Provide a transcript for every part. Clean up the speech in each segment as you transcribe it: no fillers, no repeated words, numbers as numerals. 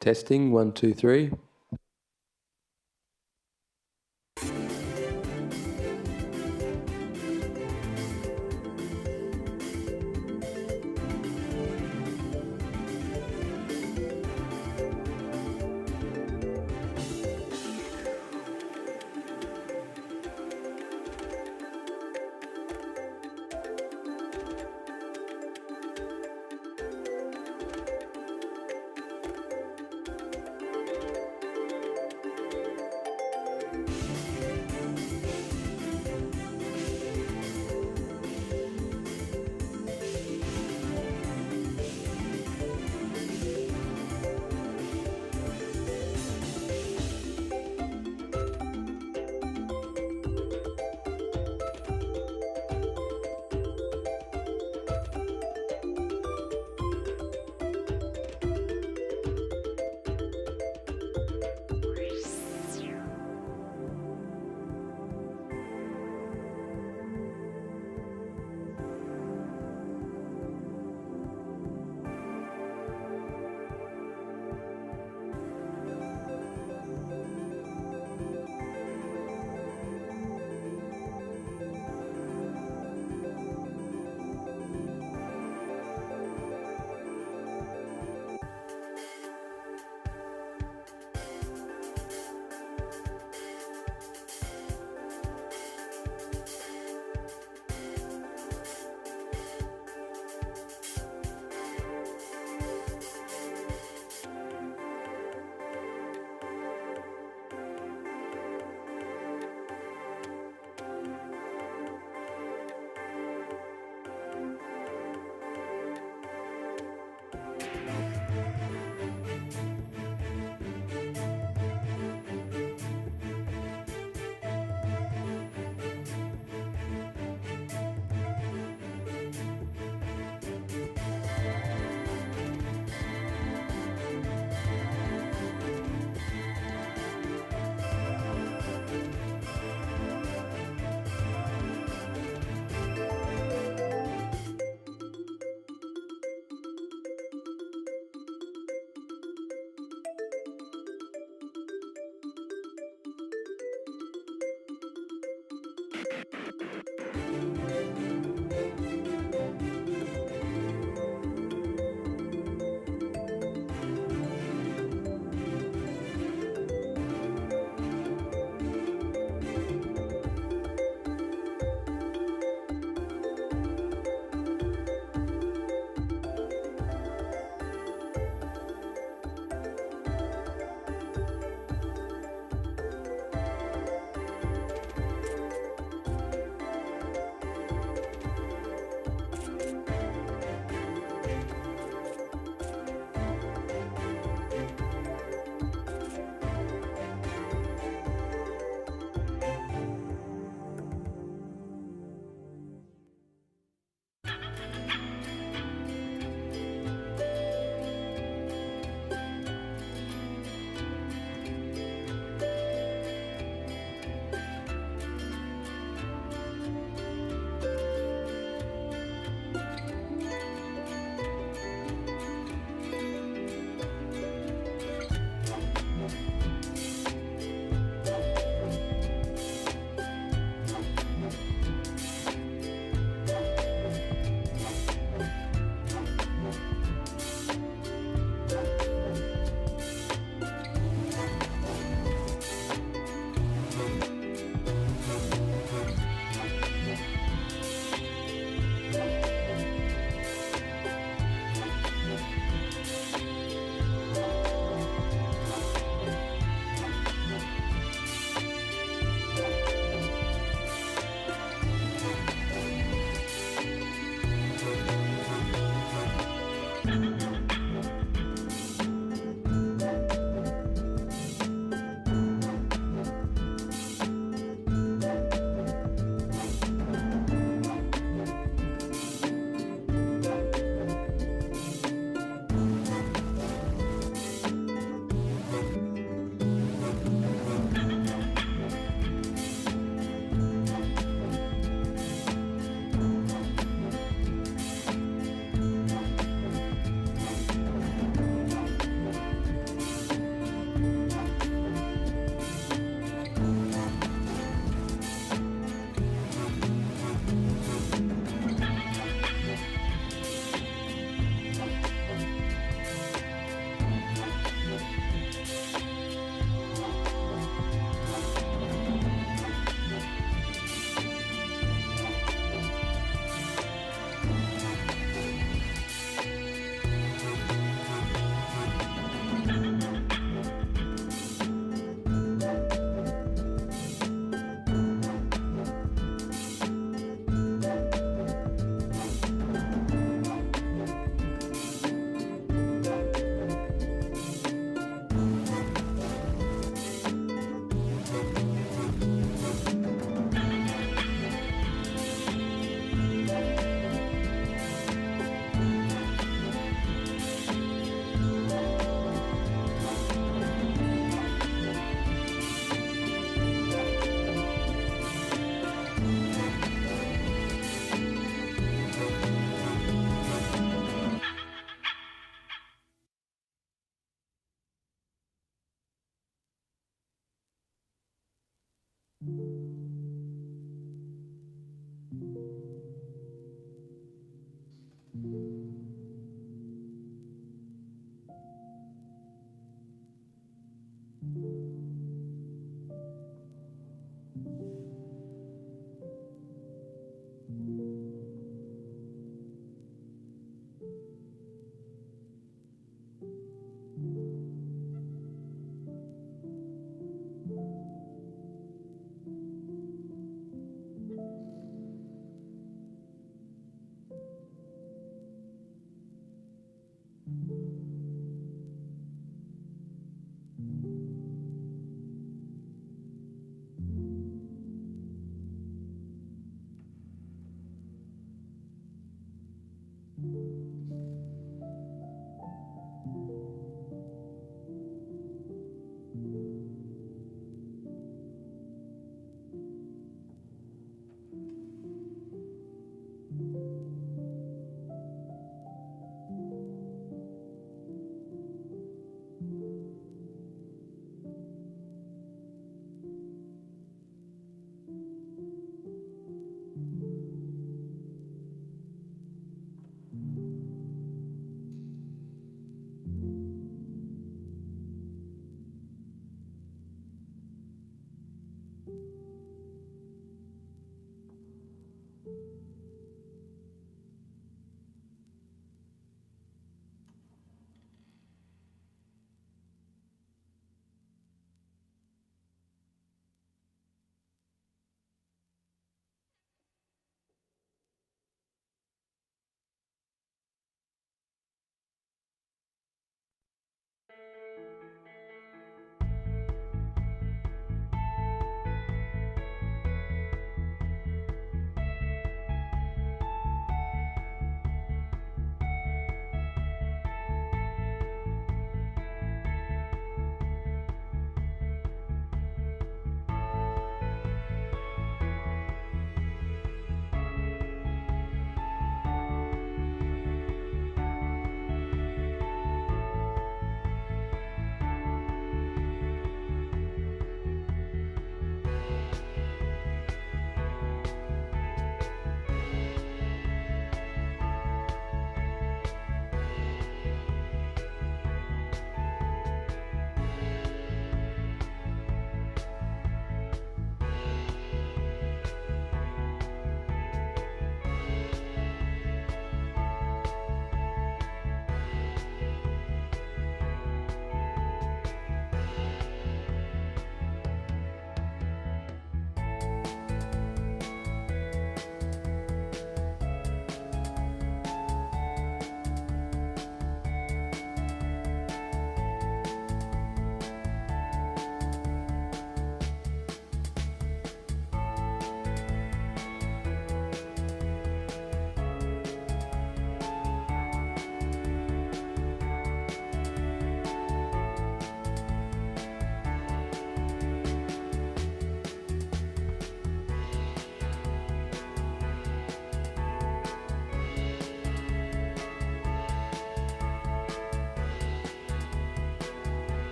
Testing, 1, 2, 3.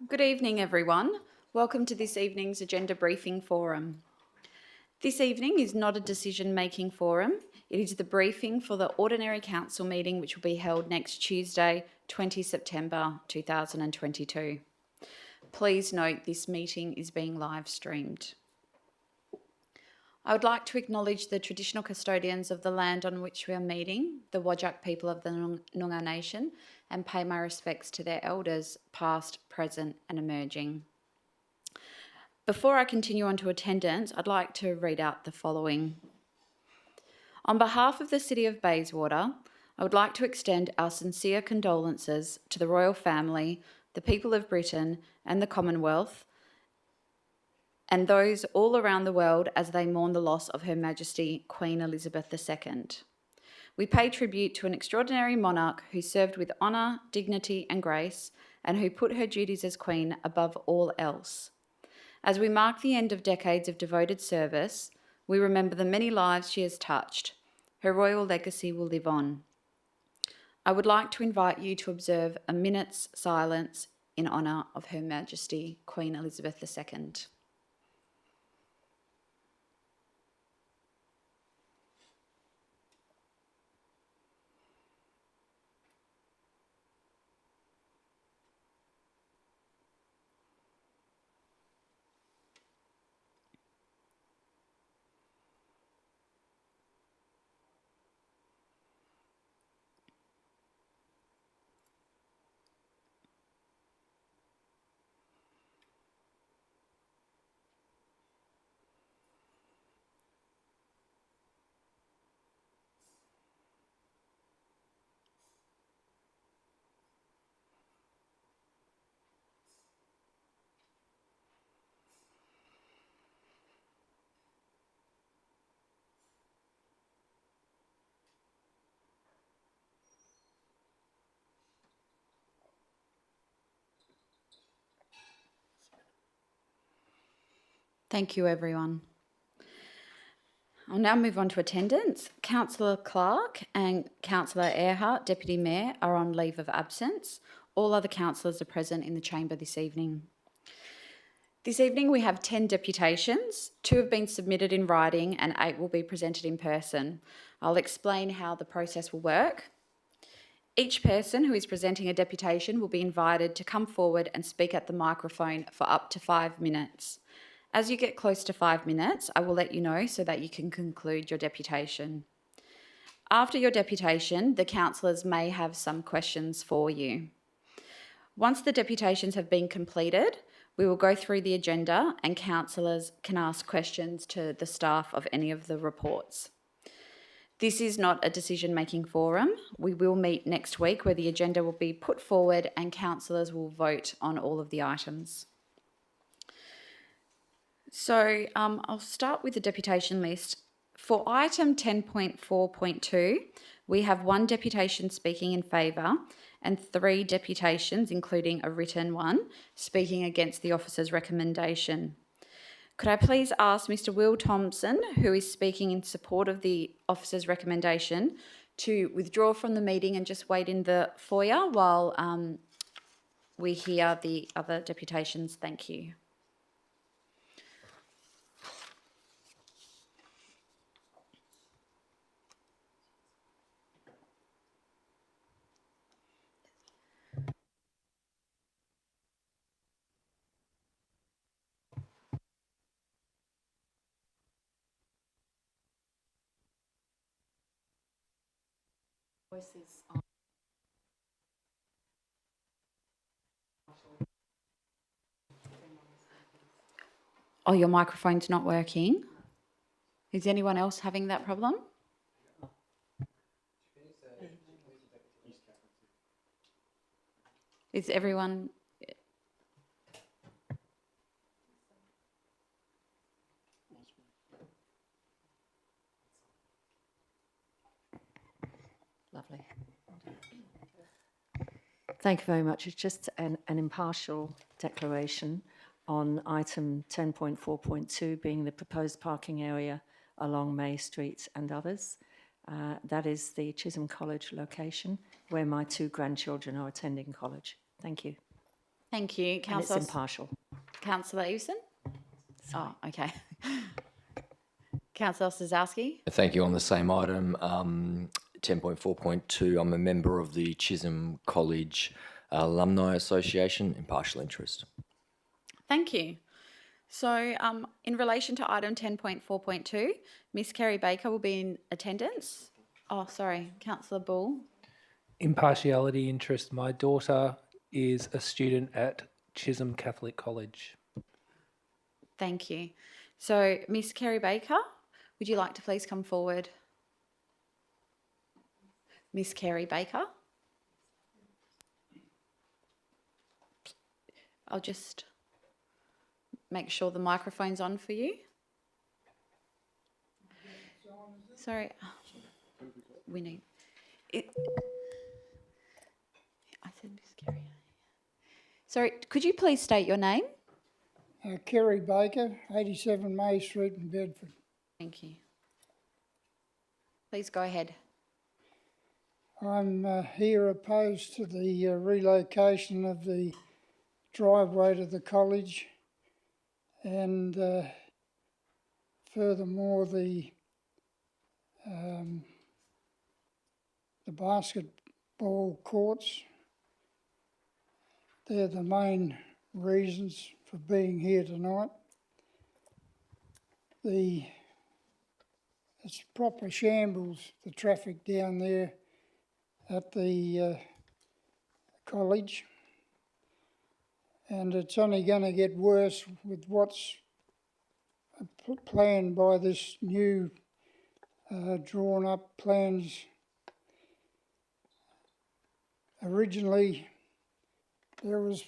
Good evening, everyone. Welcome to this evening's Agenda Briefing Forum. This evening is not a decision-making forum. It is the briefing for the Ordinary Council meeting, which will be held next Tuesday, 20 September 2022. Please note this meeting is being live streamed. I would like to acknowledge the traditional custodians of the land on which we are meeting, the Whadjuk people of the Noongar Nation, and pay my respects to their elders, past, present and emerging. Before I continue on to attendance, I'd like to read out the following. On behalf of the City of Bayswater, I would like to extend our sincere condolences to the Royal Family, the people of Britain and the Commonwealth, and those all around the world as they mourn the loss of Her Majesty Queen Elizabeth II. We pay tribute to an extraordinary monarch who served with honour, dignity and grace, and who put her duties as Queen above all else. As we mark the end of decades of devoted service, we remember the many lives she has touched. Her royal legacy will live on. I would like to invite you to observe a minute's silence in honour of Her Majesty Queen Elizabeth II. Thank you, everyone. I'll now move on to attendance. Councillor Clark and Councillor Earhart, Deputy Mayor, are on leave of absence. All other councillors are present in the chamber this evening. This evening we have 10 deputations. 2 have been submitted in writing and 8 will be presented in person. I'll explain how the process will work. Each person who is presenting a deputation will be invited to come forward and speak at the microphone for up to 5 minutes. As you get close to 5 minutes, I will let you know so that you can conclude your deputation. After your deputation, the councillors may have some questions for you. Once the deputations have been completed, we will go through the agenda and councillors can ask questions to the staff of any of the reports. This is not a decision-making forum. We will meet next week where the agenda will be put forward and councillors will vote on all of the items. So I'll start with the deputation list. For item 10.4.2, we have 1 deputation speaking in favour and 3 deputations, including a written one, speaking against the officer's recommendation. Could I please ask Mr. Will Thompson, who is speaking in support of the officer's recommendation, to withdraw from the meeting and just wait in the foyer while we hear the other deputations? Thank you. Oh, your microphone's not working. Is anyone else having that problem? Is everyone... Lovely. Thank you very much. It's just an impartial declaration on item 10.4.2 being the proposed parking area along May Street and others. That is the Chisholm College location where my 2 grandchildren are attending college. Thank you. Thank you. and it's Councillor impartial. Eveson? Oh, okay. Councillor Sazowski? Thank you. On the same item, 10.4.2, I'm a member of the Chisholm College Alumni Association, impartial interest. Thank you. So in relation to item 10.4.2, Miss Kerry Baker will be in attendance. Oh, sorry, Councillor Bull. Impartiality interest. My daughter is a student at Chisholm Catholic College. Thank you. So Miss Kerry Baker, would you like to please come forward? Miss Kerry Baker? I'll just make sure the microphone's on for you. Sorry. We need it. I said Miss Kerry. Sorry, could you please state your name? Kerry Baker, 87 May Street in Bedford. Thank you. Please go ahead. I'm here opposed to the relocation of the driveway to the college, and furthermore the basketball courts. They're the main reasons for being here tonight. It's proper shambles, the traffic down there at the college, and it's only going to get worse with what's planned by this new drawn up plans. Originally there was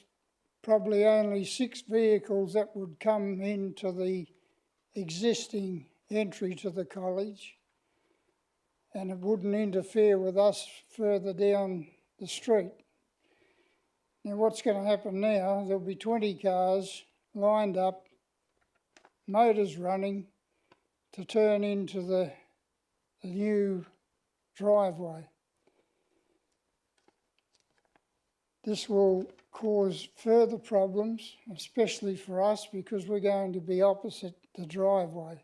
probably only 6 vehicles that would come into the existing entry to the college, and it wouldn't interfere with us further down the street. Now what's going to happen now, there'll be 20 cars lined up, motors running, to turn into the new driveway. This will cause further problems, especially for us, because we're going to be opposite the driveway.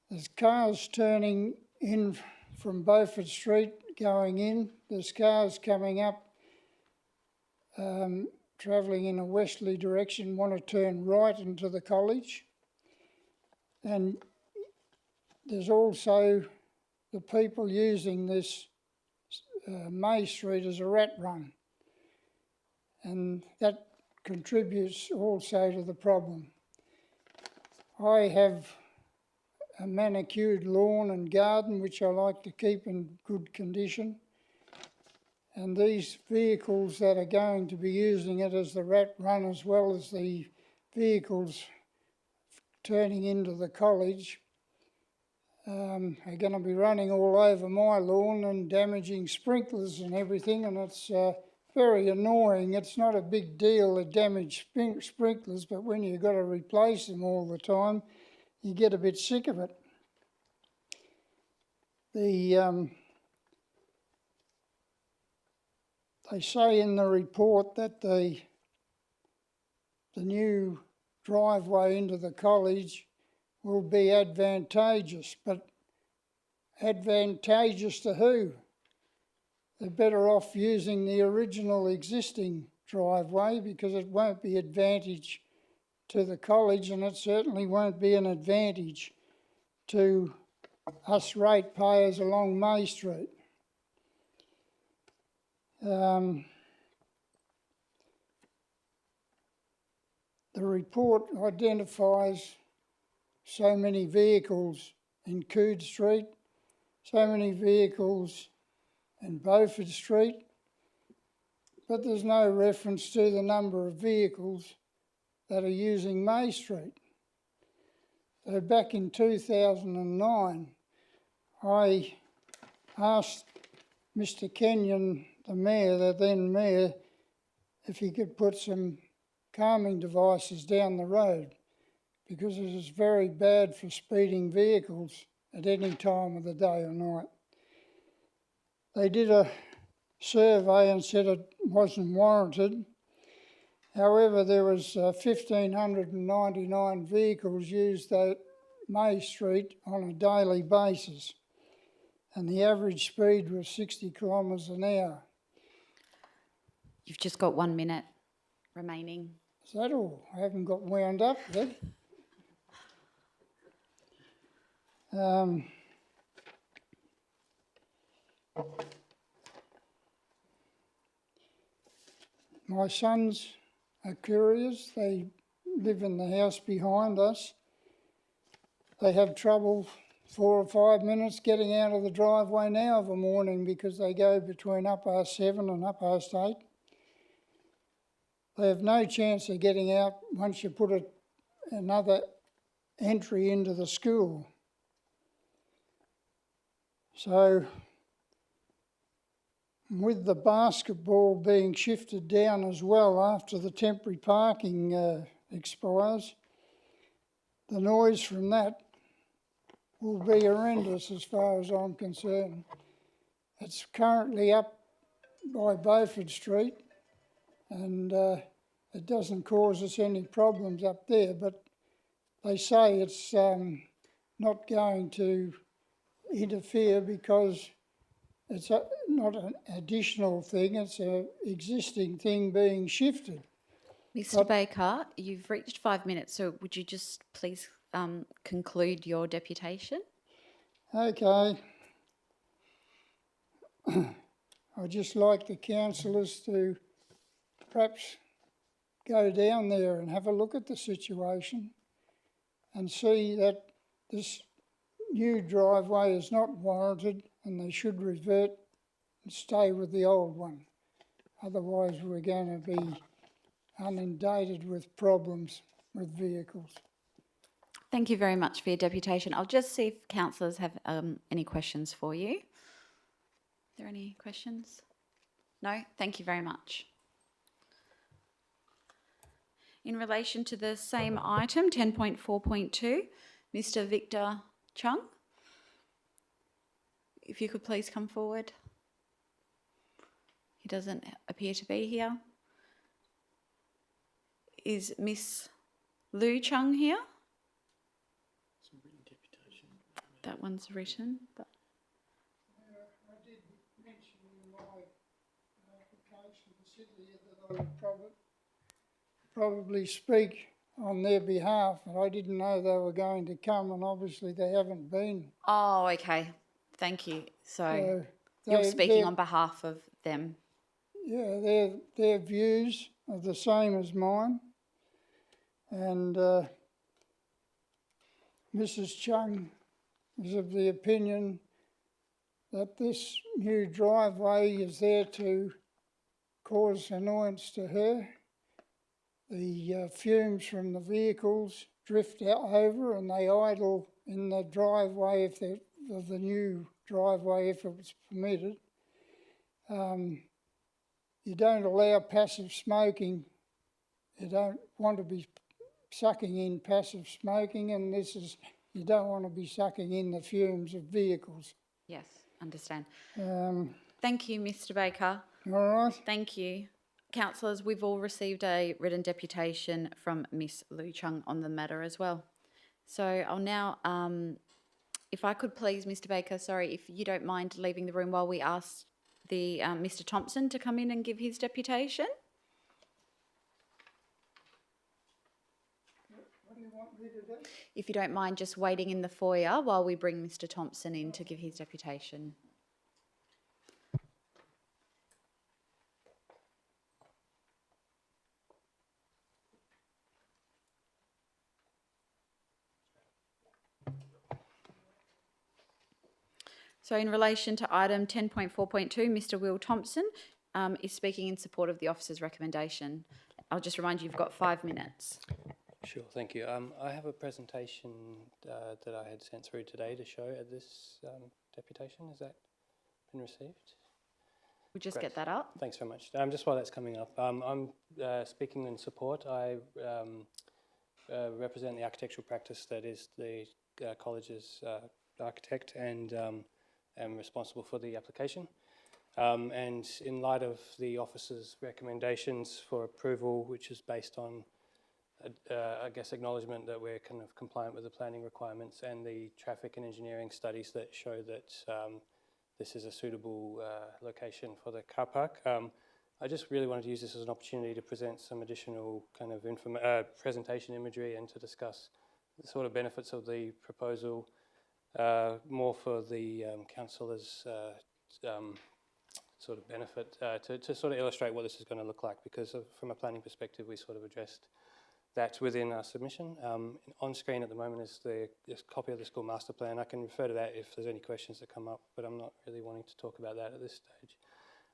There's cars turning in from Beaufort Street going in. There's cars coming up, travelling in a westerly direction, want to turn right into the college. And there's also the people using this May Street as a rat run. And that contributes also to the problem. I have a manicured lawn and garden which I like to keep in good condition, and these vehicles that are going to be using it as the rat run, as well as the vehicles turning into the college, are going to be running all over my lawn and damaging sprinklers and everything, and it's very annoying. It's not a big deal to damage sprinklers, but when you've got to replace them all the time, you get a bit sick of it. They say in the report that the new driveway into the college will be advantageous, but advantageous to who? They're better off using the original existing driveway, because it won't be advantage to the college, and it certainly won't be an advantage to us ratepayers along May Street. The report identifies so many vehicles in Coode Street, so many vehicles in Beaufort Street, but there's no reference to the number of vehicles that are using May Street. So back in 2009, I asked Mr. Kenyon, the mayor, the then mayor, if he could put some calming devices down the road, because it is very bad for speeding vehicles at any time of the day or night. They did a survey and said it wasn't warranted, However, there was 1,599 vehicles used at May Street on a daily basis, and the average speed was 60 kilometres an hour. You've just got 1 minute remaining. Is that all? I haven't got wound up yet. My sons are couriers. They live in the house behind us. They have trouble 4 or 5 minutes getting out of the driveway now of a morning because they go between 7:30 and 8:30. They have no chance of getting out once you put another entry into the school. So, with the basketball being shifted down as well after the temporary parking expires, the noise from that will be horrendous as far as I'm concerned. It's currently up by Beaufort Street, and it doesn't cause us any problems up there, but they say it's not going to interfere because it's not an additional thing, it's an existing thing being shifted. Mr. Baker, you've reached 5 minutes, so would you just please conclude your deputation? Okay. I'd just like the councillors to perhaps go down there and have a look at the situation and see that this new driveway is not warranted and they should revert and stay with the old one. Otherwise we're going to be inundated with problems with vehicles. Thank you very much for your deputation. I'll just see if councillors have any questions for you. Are there any questions? No? Thank you very much. In relation to the same item, 10.4.2, Mr. Victor Chung, if you could please come forward. He doesn't appear to be here. Is Miss Lu Chung here? That one's written, but I did mention in my application to Sydney that I would probably speak on their behalf, and I didn't know they were going to come, and obviously they haven't been. oh, okay. Thank you. So So you're speaking on behalf of them. Yeah, their views are the same as mine, and Mrs. Chung is of the opinion that this new driveway is there to cause annoyance to her. The fumes from the vehicles drift out over and they idle in the driveway of the new driveway if it was permitted. You don't allow passive smoking. You don't want to be sucking in passive smoking, and you don't want to be sucking in the fumes of vehicles. Yes, understand. All Thank you, Mr. Baker. right. Thank you. Councillors, we've all received a written deputation from Miss Lu Chung on the matter as well. So I'll now, if I could please, Mr. Baker, sorry, if you don't mind leaving the room while we ask the Mr. Thompson to come in and give his deputation. What do you want me to do? If you don't mind just waiting in the foyer while we bring Mr. Thompson in to give his deputation. So in relation to item 10.4.2, Mr. Will Thompson is speaking in support of the officer's recommendation. I'll just remind you, you've got 5 minutes. Sure, thank you. I have a presentation that I had sent through today to show at this deputation. Has that been received? We'll just Great. get that up. Thanks very much. Just while that's coming up, I'm speaking in support. I represent the architectural practice that is the college's architect and am responsible for the application. And in light of the officer's recommendations for approval, which is based on, I guess, acknowledgement that we're kind of compliant with the planning requirements and the traffic and engineering studies that show that this is a suitable location for the car park. I just really wanted to use this as an opportunity to present some additional kind of presentation imagery and to discuss the sort of benefits of the proposal, more for the councillors' sort of benefit, to sort of illustrate what this is going to look like, because from a planning perspective we sort of addressed that within our submission. On screen at the moment is this copy of the school master plan. I can refer to that if there's any questions that come up, but I'm not really wanting to talk about that at this stage.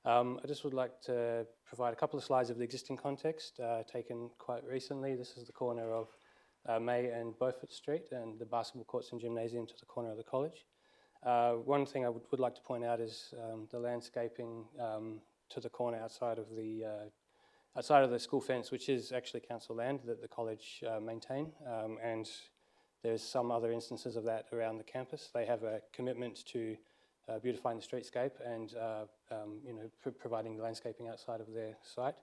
I just would like to provide a couple of slides of the existing context taken quite recently. This is the corner of May and Beaufort Street and the basketball courts and gymnasium to the corner of the college. One thing I would like to point out is the landscaping to the corner outside of the school fence, which is actually council land that the college maintain, and there's some other instances of that around the campus. They have a commitment to beautifying the streetscape and providing landscaping outside of their site.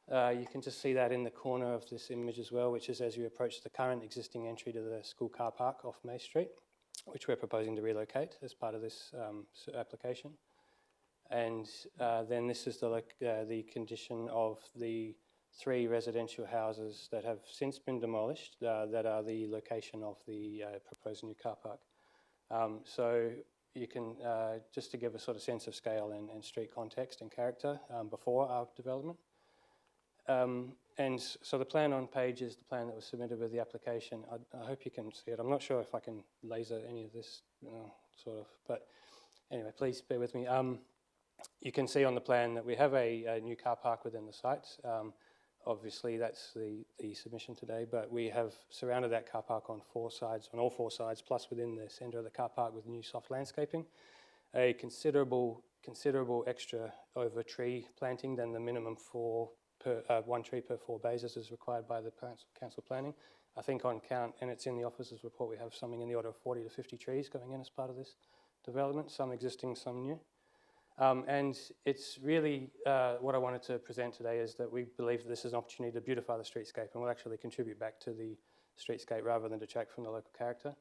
You can just see that in the corner of this image as well, which is as you approach the current existing entry to the school car park off May Street, which we're proposing to relocate as part of this application. And then this is the condition of the 3 residential houses that have since been demolished that are the location of the proposed new car park. So you can, just to give a sort of sense of scale and street context and character before our development. And so the plan on page is the plan that was submitted with the application. I hope you can see it. I'm not sure if I can laser any of this, sort of, but anyway, please bear with me. You can see on the plan that we have a new car park within the site. Obviously that's the submission today, but we have surrounded that car park on all 4 sides, plus within the centre of the car park with new soft landscaping. A considerable extra over tree planting than the minimum 1 tree per 4 bays as is required by the council planning. I think on count, and it's in the officer's report, we have something in the order of 40 to 50 trees going in as part of this development, some existing, some new. And it's really what I wanted to present today is that we believe that this is an opportunity to beautify the streetscape and will actually contribute back to the streetscape rather than detract from the local character.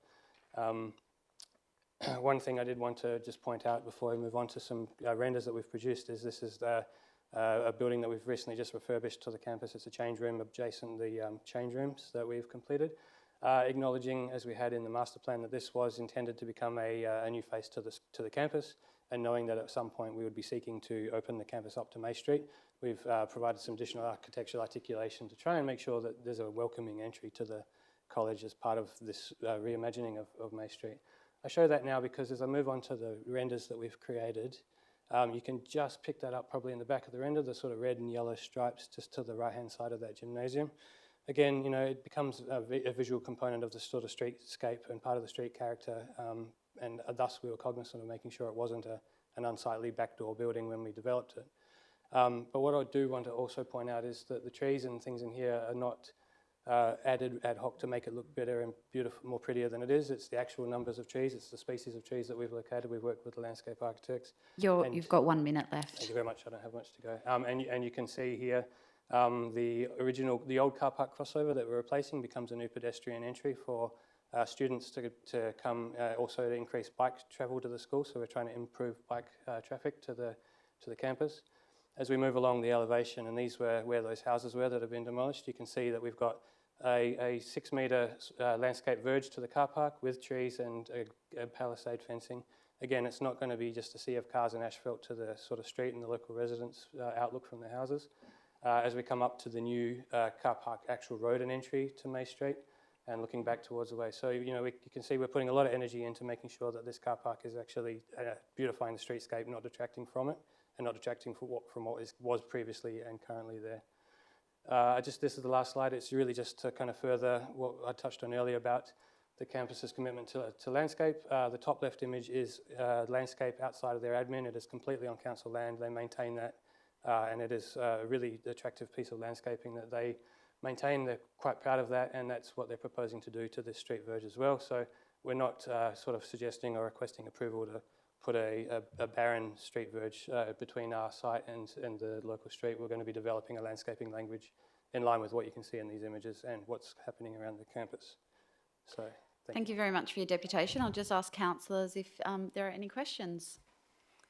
One thing I did want to just point out before we move on to some renders that we've produced is this is a building that we've recently just refurbished to the campus. It's a change room adjacent to the change rooms that we've completed. Acknowledging, as we had in the master plan, that this was intended to become a new face to the campus, and knowing that at some point we would be seeking to open the campus up to May Street, we've provided some additional architectural articulation to try and make sure that there's a welcoming entry to the college as part of this reimagining of May Street. I show that now because as I move on to the renders that we've created, you can just pick that up probably in the back of the render, the sort of red and yellow stripes just to the right-hand side of that gymnasium. Again, it becomes a visual component of the sort of streetscape and part of the street character, and thus we were cognizant of making sure it wasn't an unsightly backdoor building when we developed it. But what I do want to also point out is that the trees and things in here are not added ad hoc to make it look better and beautiful, more prettier than it is. It's the actual numbers of trees, it's the species of trees that we've located. We've worked with the landscape architects. You've got 1 minute left. Thank you very much, I don't have much to go. And you can see here the old car park crossover that we're replacing becomes a new pedestrian entry for students to come, also to increase bike travel to the school. So we're trying to improve bike traffic to the campus. As we move along the elevation, and these were where those houses were that have been demolished, you can see that we've got a 6-metre landscape verge to the car park with trees and a palisade fencing. Again, it's not going to be just a sea of cars and asphalt to the sort of street and the local residents' outlook from the houses. As we come up to the new car park actual road and entry to May Street and looking back towards the way. So, you can see we're putting a lot of energy into making sure that this car park is actually beautifying the streetscape, not detracting from it, and not detracting from what was previously and currently there. This is the last slide. It's really just to kind of further what I touched on earlier about the campus's commitment to landscape. The top left image is landscape outside of their admin. It is completely on council land. They maintain that. And it is a really attractive piece of landscaping that they maintain. They're quite proud of that, and that's what they're proposing to do to this street verge as well. So we're not sort of suggesting or requesting approval to put a barren street verge between our site and the local street. We're going to be developing a landscaping language in line with what you can see in these images and what's happening around the campus. So Thank you very much for your deputation. I'll just ask councillors if there are any questions.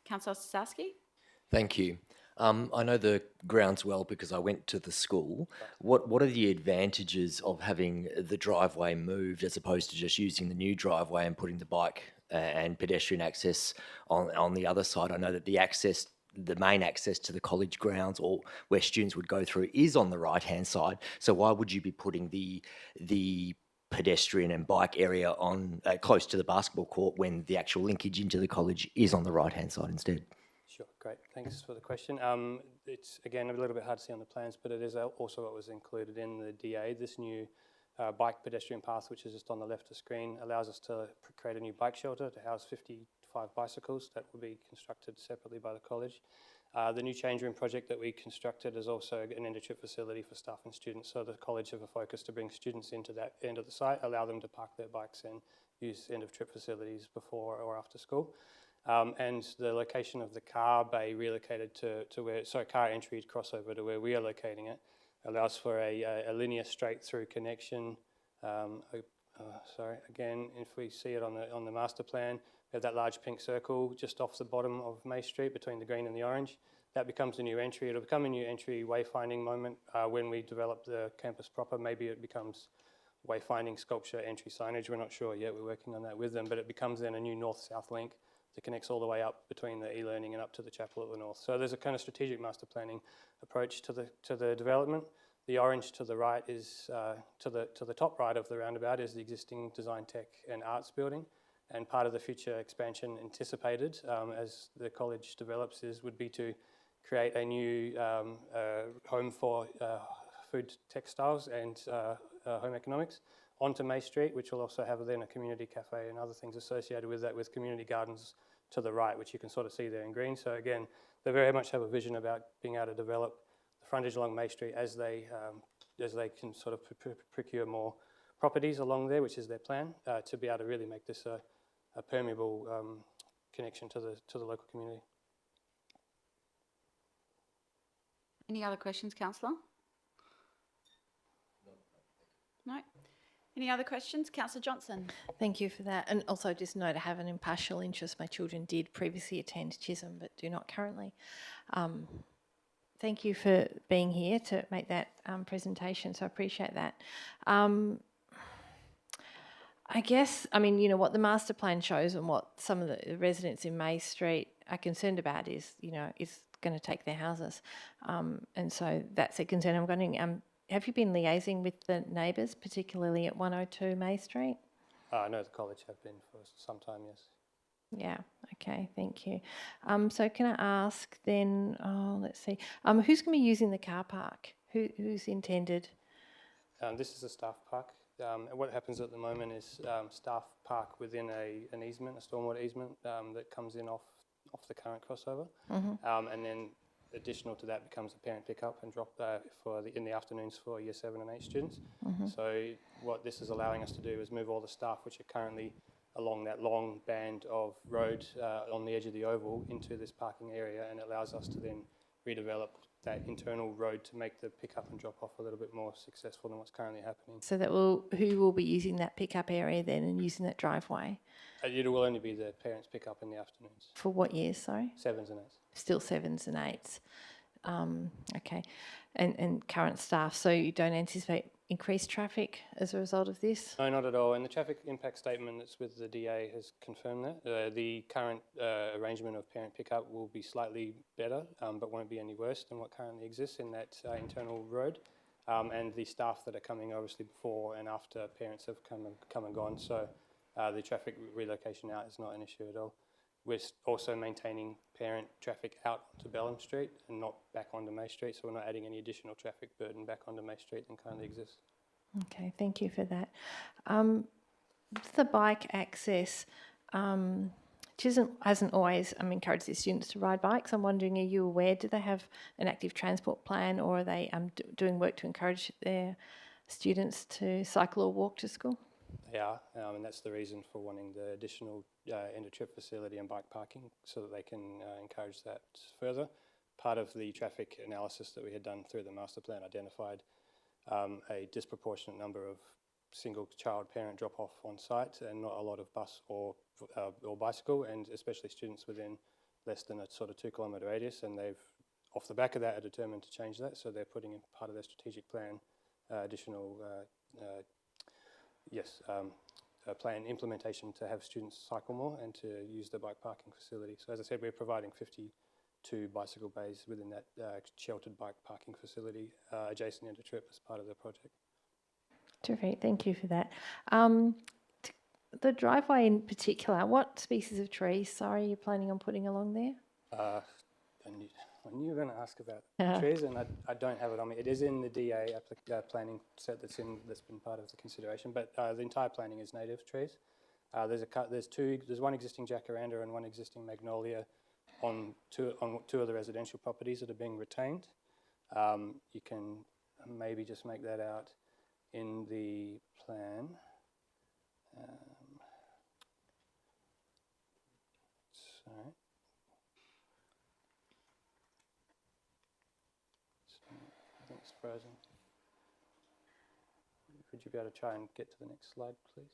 Councillor Sasaki? Thank you. I know the grounds well because I went to the school. What are the advantages of having the driveway moved as opposed to just using the new driveway and putting the bike and pedestrian access on the other side? I know that the main access to the college grounds or where students would go through is on the right-hand side. So why would you be putting the pedestrian and bike area on close to the basketball court when the actual linkage into the college is on the right-hand side instead? Sure, great. Thanks for the question. It's, again, a little bit hard to see on the plans, but it is also what was included in the DA. This new bike pedestrian path, which is just on the left of the screen, allows us to create a new bike shelter to house 55 bicycles that will be constructed separately by the college. The new change room project that we constructed is also an end-of-trip facility for staff and students. So the college have a focus to bring students into that end of the site, allow them to park their bikes and use end-of-trip facilities before or after school. And the location of the car bay relocated to where, so car entry crossover to where we are locating it, allows for a linear straight through connection. Sorry, again, if we see it on the master plan, we have that large pink circle just off the bottom of May Street between the green and the orange. That becomes a new entry. It'll become a new entry wayfinding moment when we develop the campus proper. Maybe it becomes wayfinding sculpture entry signage. We're not sure yet. We're working on that with them, but it becomes then a new north-south link that connects all the way up between the e-learning and up to the chapel at the north. So there's a kind of strategic master planning approach to the development. The orange to the right is to the top right of the roundabout is the existing design tech and arts building, and part of the future expansion anticipated as the college develops would be to create a new home for food textiles and home economics onto May Street, which will also have then a community cafe and other things associated with that, with community gardens to the right, which you can sort of see there in green. So again, they very much have a vision about being able to develop the frontage along May Street as they can sort of procure more properties along there, which is their plan, to be able to really make this a permeable connection to the local community. Any other questions, councillor? No. Any other questions? Councillor Johnson? Thank you for that. And also just note I have an impartial interest. My children did previously attend Chisholm but do not currently. Thank you for being here to make that presentation, so I appreciate that. I guess, I mean, you know, what the master plan shows and what some of the residents in May Street are concerned about is, you know, is going to take their houses. And so that's a concern. I'm wondering, have you been liaising with the neighbours, particularly at 102 May Street? No, the college have been for some time, yes. Yeah, okay, thank you. So can I ask then, let's see, who's going to be using the car park? Who's intended? This is a staff park. What happens at the moment is staff park within an easement, a stormwater easement that comes in off the current crossover. And then additional to that becomes a parent pickup and drop in the afternoons for year 7 and 8 students. So what this is allowing us to do is move all the staff which are currently along that long band of road on the edge of the oval into this parking area, and it allows us to then redevelop that internal road to make the pickup and drop off a little bit more successful than what's currently happening. So that who will be using that pickup area then and using that driveway? It will only be the parents pickup in the afternoons. For what years, sorry? 7s and 8s. Still 7s and 8s. Okay. And current staff, so you don't anticipate increased traffic as a result of this? No, not at all. And the traffic impact statement that's with the DA has confirmed that. The current arrangement of parent pickup will be slightly better, but won't be any worse than what currently exists in that internal road. And the staff that are coming obviously before and after parents have come and gone. So the traffic relocation out is not an issue at all. We're also maintaining parent traffic out to Bellam Street and not back onto May Street, so we're not adding any additional traffic burden back onto May Street than currently exists. Okay, thank you for that. The bike access, Chisholm hasn't always encouraged their students to ride bikes. I'm wondering, are you aware, do they have an active transport plan, or are they doing work to encourage their students to cycle or walk to school? They are, and that's the reason for wanting the additional end-of-trip facility and bike parking so that they can encourage that further. Part of the traffic analysis that we had done through the master plan identified a disproportionate number of single child parent drop-off on site and not a lot of bus or bicycle, and especially students within less than a sort of 2 kilometre radius, and they've, off the back of that, are determined to change that, so they're putting in part of their strategic plan additional plan implementation to have students cycle more and to use the bike parking facility. So as I said, we're providing 52 bicycle bays within that sheltered bike parking facility adjacent end of trip as part of the project. Terrific, thank you for that. The driveway in particular, what species of trees, sorry, you're planning on putting along there? I knew you were going to ask about trees, and I don't have it on me. It is in the DA planning set that's been part of the consideration, but the entire planning is native trees. There's one existing jacaranda and one existing magnolia on two of the residential properties that are being retained. You can maybe just make that out in the plan. Sorry. I think it's frozen. Would you be able to try and get to the next slide, please?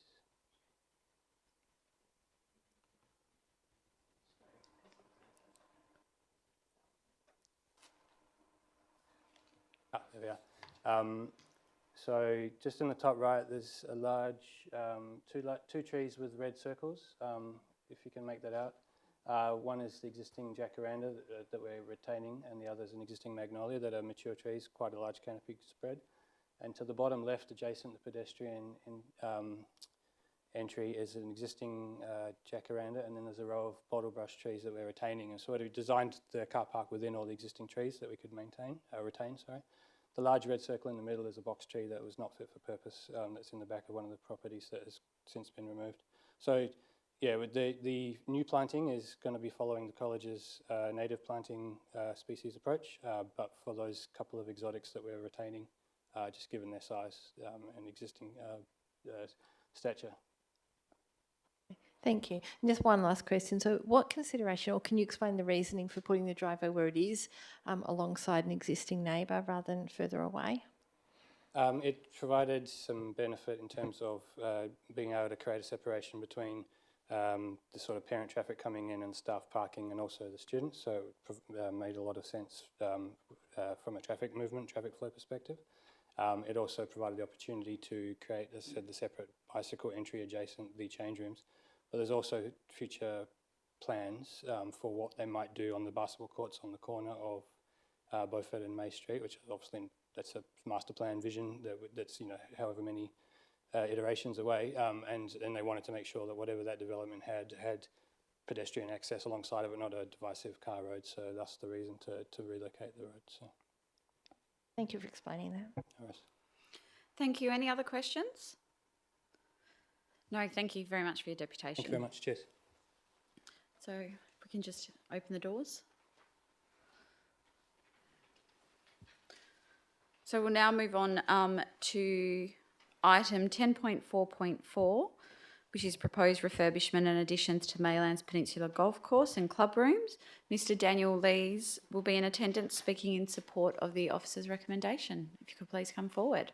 There we are. So just in the top right, there's a large, two trees with red circles, if you can make that out. One is the existing jacaranda that we're retaining, and the other is an existing magnolia that are mature trees, quite a large canopy spread. And to the bottom left, adjacent to the pedestrian entry, is an existing jacaranda, and then there's a row of bottlebrush trees that we're retaining. And so we designed the car park within all the existing trees that we could retain. The large red circle in the middle is a box tree that was not fit for purpose, that's in the back of one of the properties that has since been removed. So yeah, with the new planting is going to be following the college's native planting species approach, but for those couple of exotics that we're retaining, just given their size and existing stature. Thank you. And just one last question. So what consideration, or can you explain the reasoning for putting the driveway where it is alongside an existing neighbour rather than further away? It provided some benefit in terms of being able to create a separation between the sort of parent traffic coming in and staff parking and also the students. So it made a lot of sense from a traffic flow perspective. It also provided the opportunity to create, as I said, the separate bicycle entry adjacent the change rooms. But there's also future plans for what they might do on the basketball courts on the corner of Beaufort and May Street, which is obviously that's a master plan vision that's however many iterations away, and they wanted to make sure that whatever that development had pedestrian access alongside of it, not a divisive car road. So that's the reason to relocate the road. So. Thank you for explaining that. No worries. Thank you. Any other questions? No, thank you very much for your deputation. Thank you very much. Cheers. So if we can just open the doors. So we'll now move on to item 10.4.4, which is proposed refurbishment and additions to Maylands Peninsula Golf Course and club rooms. Mr. Daniel Lees will be in attendance speaking in support of the officer's recommendation. If you could please come forward.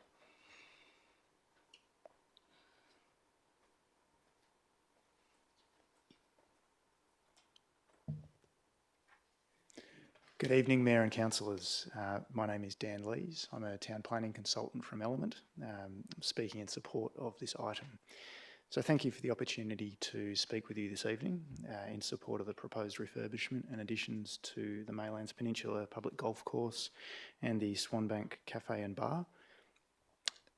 Good evening, Mayor and Councillors. My name is Dan Lees. I'm a town planning consultant from Element, speaking in support of this item. So thank you for the opportunity to speak with you this evening in support of the proposed refurbishment and additions to the Maylands Peninsula Public Golf Course and the Swanbank Cafe and Bar.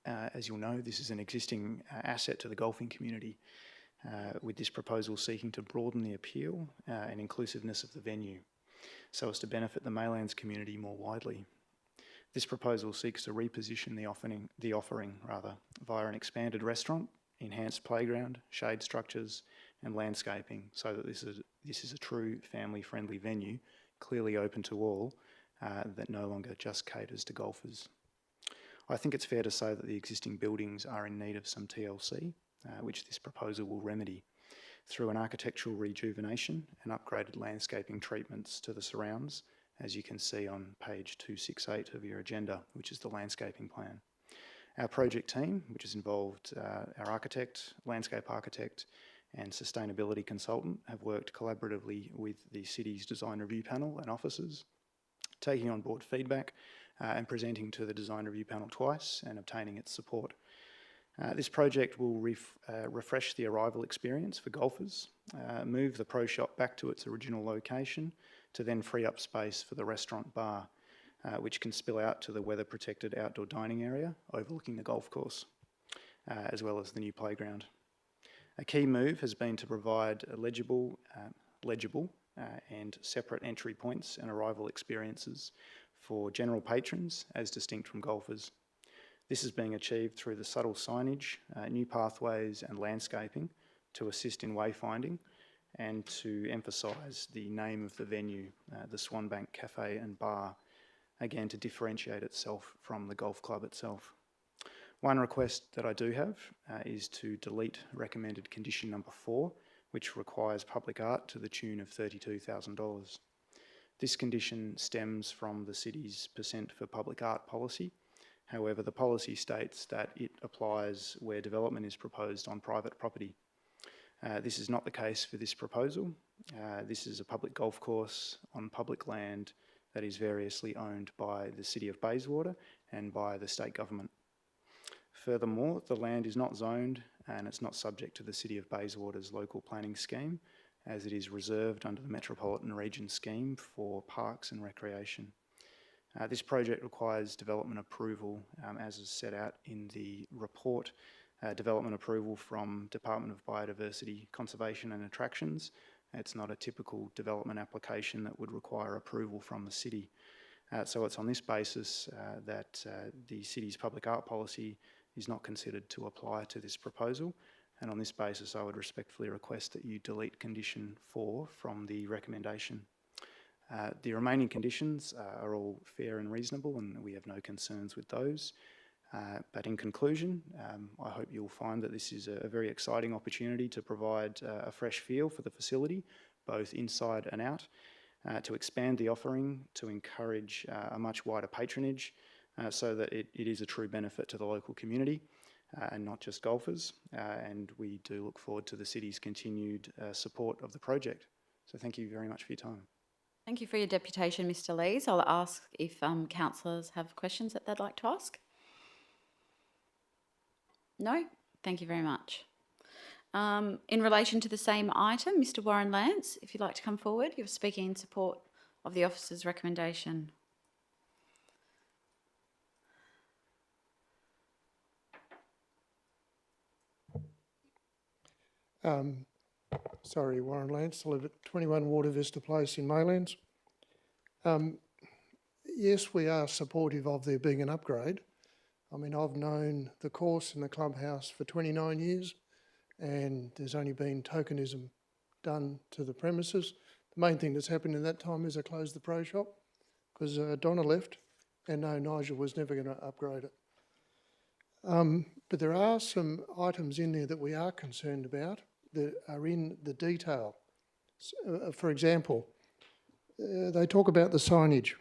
As you'll know, this is an existing asset to the golfing community, with this proposal seeking to broaden the appeal and inclusiveness of the venue, so as to benefit the Maylands community more widely. This proposal seeks to reposition the offering via an expanded restaurant, enhanced playground, shade structures and landscaping, so that this is a true family-friendly venue, clearly open to all, that no longer just caters to golfers. I think it's fair to say that the existing buildings are in need of some TLC, which this proposal will remedy through an architectural rejuvenation and upgraded landscaping treatments to the surrounds, as you can see on page 268 of your agenda, which is the landscaping plan. Our project team, which has involved our architect, landscape architect, and sustainability consultant, have worked collaboratively with the city's design review panel and officers, taking on board feedback and presenting to the design review panel twice and obtaining its support. This project will refresh the arrival experience for golfers, move the pro shop back to its original location to then free up space for the restaurant bar, which can spill out to the weather-protected outdoor dining area overlooking the golf course, as well as the new playground. A key move has been to provide legible and separate entry points and arrival experiences for general patrons as distinct from golfers. This is being achieved through the subtle signage, new pathways and landscaping to assist in wayfinding and to emphasise the name of the venue, the Swanbank Cafe and Bar, again to differentiate itself from the golf club itself. One request that I do have is to delete recommended condition number 4, which requires public art to the tune of $32,000. This condition stems from the city's percent for public art policy. However, the policy states that it applies where development is proposed on private property. This is not the case for this proposal. This is a public golf course on public land that is variously owned by the City of Bayswater and by the state government. Furthermore, the land is not zoned and it's not subject to the City of Bayswater's local planning scheme, as it is reserved under the Metropolitan Region scheme for parks and recreation. This project requires development approval, as is set out in the report, development approval from Department of Biodiversity, Conservation and Attractions. It's not a typical development application that would require approval from the city. So it's on this basis that the city's public art policy is not considered to apply to this proposal, and on this basis I would respectfully request that you delete condition 4 from the recommendation. The remaining conditions are all fair and reasonable, and we have no concerns with those. But in conclusion, I hope you'll find that this is a very exciting opportunity to provide a fresh feel for the facility, both inside and out, to expand the offering, to encourage a much wider patronage, so that it is a true benefit to the local community and not just golfers. And we do look forward to the city's continued support of the project. So thank you very much for your time. Thank you for your deputation, Mr. Lees. I'll ask if councillors have questions that they'd like to ask. No? Thank you very much. In relation to the same item, Mr. Warren Lance, if you'd like to come forward, you're speaking in support of the officer's recommendation. Sorry, Warren Lance. I live at 21 Water Vista Place in Maylands. Yes, we are supportive of there being an upgrade. I mean, I've known the course and the clubhouse for 29 years, and there's only been tokenism done to the premises. The main thing that's happened in that time is I closed the pro shop because Donna left, and no, Nigel was never going to upgrade it. But there are some items in there that we are concerned about that are in the detail. For example, they talk about the signage.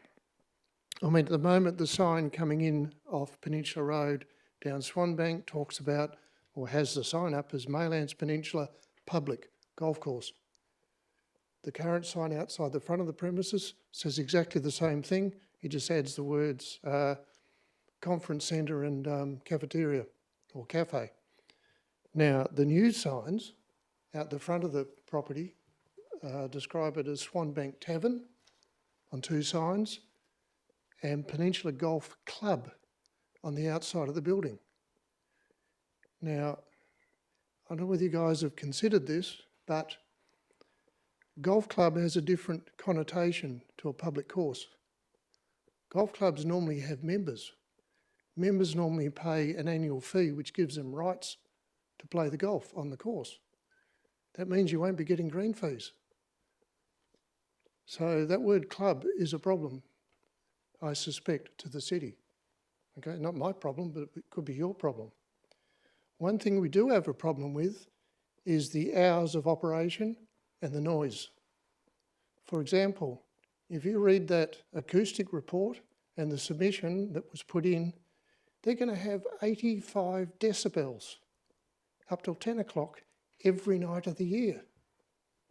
I mean, at the moment, the sign coming in off Peninsula Road down Swanbank talks about, or has the sign up as Maylands Peninsula Public Golf Course. The current sign outside the front of the premises says exactly the same thing. It just adds the words conference centre and cafeteria or cafe. Now, the new signs out the front of the property describe it as Swanbank Tavern on 2 signs and Peninsula Golf Club on the outside of the building. Now, I don't know whether you guys have considered this, but golf club has a different connotation to a public course. Golf clubs normally have members. Members normally pay an annual fee which gives them rights to play the golf on the course. That means you won't be getting green fees. So that word club is a problem, I suspect, to the city. Okay, not my problem, but it could be your problem. One thing we do have a problem with is the hours of operation and the noise. For example, if you read that acoustic report and the submission that was put in, they're going to have 85 decibels up till 10 o'clock every night of the year.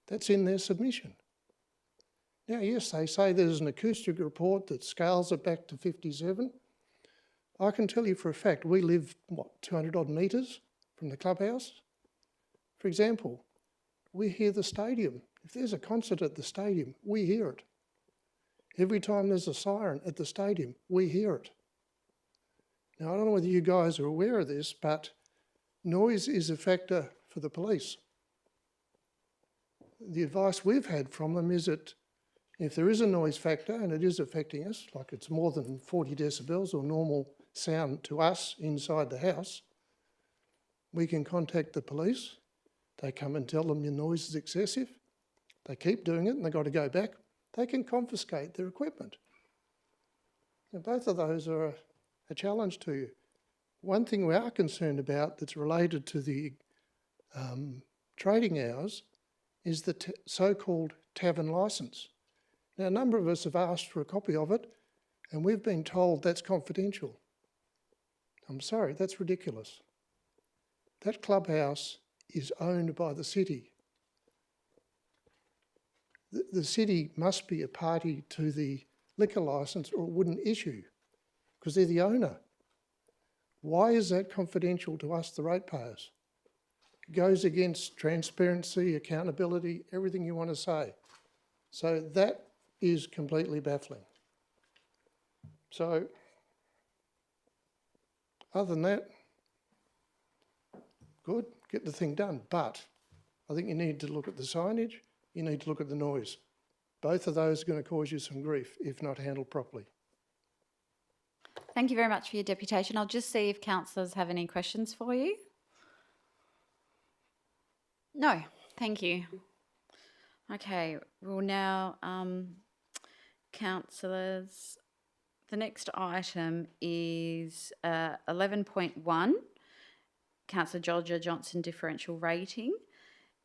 That's in their submission. Now, yes, they say there's an acoustic report that scales it back to 57. I can tell you for a fact, we live, 200 odd metres from the clubhouse? For example, we hear the stadium. If there's a concert at the stadium, we hear it. Every time there's a siren at the stadium, we hear it. Now, I don't know whether you guys are aware of this, but noise is a factor for the police. The advice we've had from them is that if there is a noise factor and it is affecting us, like it's more than 40 decibels or normal sound to us inside the house, we can contact the police. They come and tell them your noise is excessive. They keep doing it and they've got to go back. They can confiscate their equipment. Now, both of those are a challenge to you. One thing we are concerned about that's related to the trading hours is the so-called tavern licence. Now, a number of us have asked for a copy of it and we've been told that's confidential. I'm sorry, that's ridiculous. That clubhouse is owned by the city. The city must be a party to the liquor licence or it wouldn't issue because they're the owner. Why is that confidential to us, the ratepayers? It goes against transparency, accountability, everything you want to say. So that is completely baffling. So, other than that, good, get the thing done. But I think you need to look at the signage, you need to look at the noise. Both of those are going to cause you some grief if not handled properly. Thank you very much for your deputation. I'll just see if councillors have any questions for you. No, thank you. Okay, we'll now, councillors, the next item is 11.1, Councillor Georgia Johnson differential rating.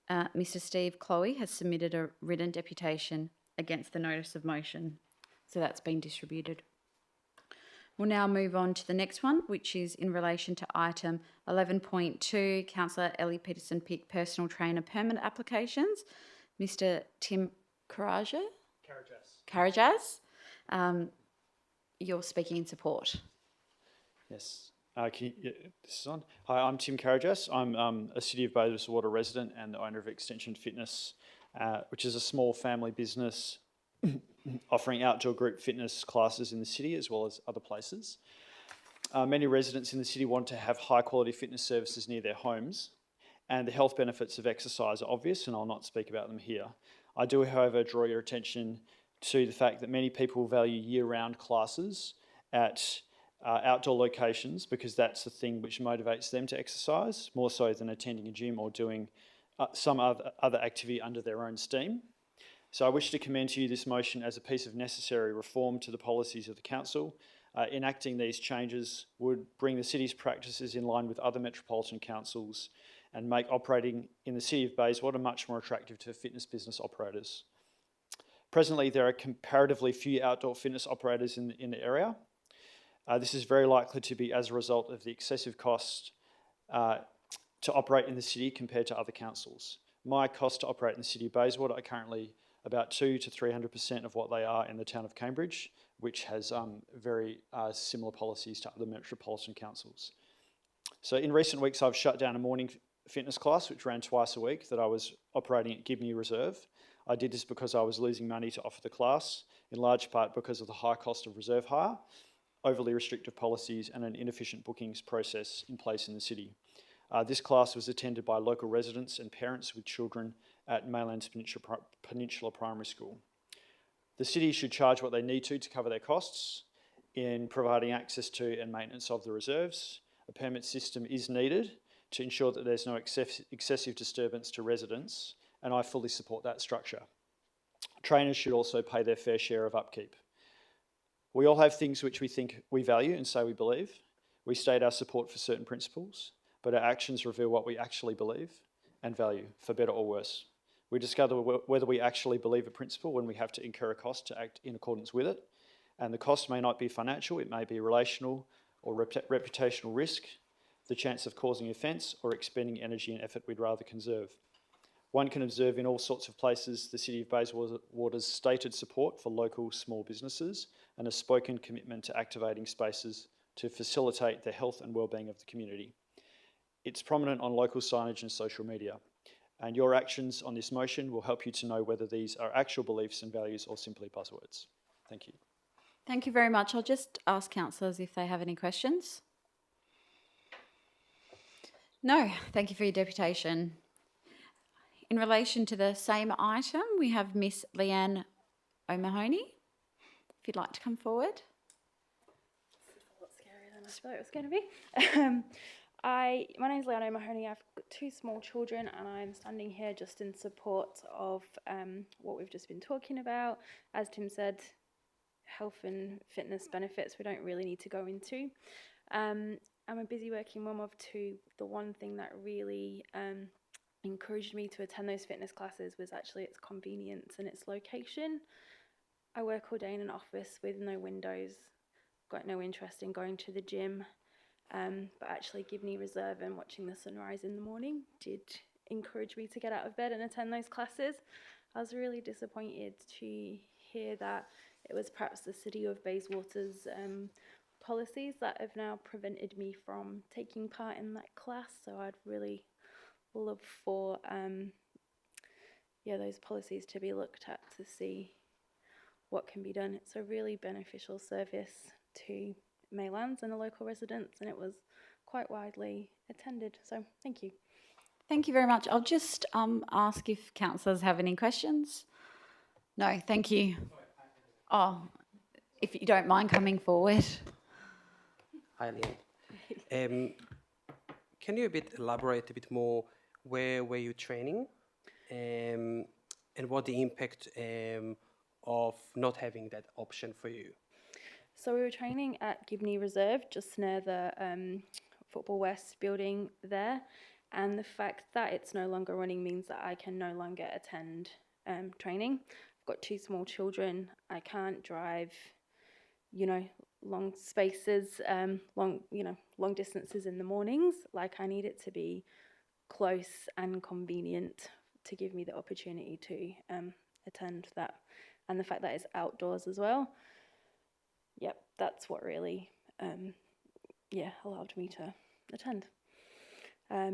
Mr Steve Chloe has submitted a written deputation against the notice of motion, so that's been distributed. We'll now move on to the next one, which is in relation to item 11.2, Councillor Ellie Peterson-Pick personal trainer permanent applications. Mr Tim Karajas? Karajas. You're speaking in support. Yes. This is on. Hi, I'm Tim Karajas. I'm a City of Bayswater resident and the owner of Extension Fitness, which is a small family business offering outdoor group fitness classes in the city as well as other places. Many residents in the city want to have high quality fitness services near their homes, and the health benefits of exercise are obvious, and I'll not speak about them here. I do, however, draw your attention to the fact that many people value year-round classes at outdoor locations because that's the thing which motivates them to exercise, more so than attending a gym or doing some other activity under their own steam. So I wish to commend to you this motion as a piece of necessary reform to the policies of the council. Enacting these changes would bring the city's practices in line with other metropolitan councils and make operating in the City of Bayswater much more attractive to fitness business operators. Presently, there are comparatively few outdoor fitness operators in the area. This is very likely to be as a result of the excessive cost to operate in the city compared to other councils. My cost to operate in the City of Bayswater are currently about 200 to 300% of what they are in the town of Cambridge, which has very similar policies to other metropolitan councils. So in recent weeks, I've shut down a morning fitness class, which ran twice a week, that I was operating at Gibney Reserve. I did this because I was losing money to offer the class, in large part because of the high cost of reserve hire, overly restrictive policies and an inefficient bookings process in place in the city. This class was attended by local residents and parents with children at Maylands Peninsula Primary School. The city should charge what they need to cover their costs in providing access to and maintenance of the reserves. A permit system is needed to ensure that there's no excessive disturbance to residents, and I fully support that structure. Trainers should also pay their fair share of upkeep. We all have things which we think we value and say we believe. We state our support for certain principles. but our actions reveal what we actually believe and value, for better or worse. We discover whether we actually believe a principle when we have to incur a cost to act in accordance with it. And the cost may not be financial, it may be relational or reputational risk, the chance of causing offence, or expending energy and effort we'd rather conserve. One can observe in all sorts of places the City of Bayswater's stated support for local small businesses and a spoken commitment to activating spaces to facilitate the health and wellbeing of the community. It's prominent on local signage and social media, and your actions on this motion will help you to know whether these are actual beliefs and values or simply buzzwords. Thank you. Thank you very much. I'll just ask councillors if they have any questions. No, thank you for your deputation. In relation to the same item, we have Miss Leanne O'Mahony. If you'd like to come forward. A lot scarier than I thought it was going to be. My name's Leanne O'Mahony. I've got 2 small children, and I'm standing here just in support of what we've just been talking about. As Tim said, health and fitness benefits we don't really need to go into. I'm a busy working mum of 2. The one thing that really encouraged me to attend those fitness classes was actually its convenience and its location. I work all day in an office with no windows, got no interest in going to the gym, but actually Gibney Reserve and watching the sunrise in the morning did encourage me to get out of bed and attend those classes. I was really disappointed to hear that it was perhaps the City of Bayswater's policies that have now prevented me from taking part in that class, so I'd really love for those policies to be looked at to see what can be done. It's a really beneficial service to Maylands and the local residents, and it was quite widely attended, so thank you. Thank you very much. I'll just ask if councillors have any questions. No, thank you. Oh, if you don't mind coming forward. Hi, Leanne. Can you elaborate a bit more? Where were you training, and what the impact of not having that option for you? So we were training at Gibney Reserve, just near the Football West building there, and the fact that it's no longer running means that I can no longer attend training. I've got 2 small children. I can't drive, long spaces, long distances in the mornings. Like, I need it to be close and convenient to give me the opportunity to attend that, and the fact that it's outdoors as well. Yep, that's what really allowed me to attend. I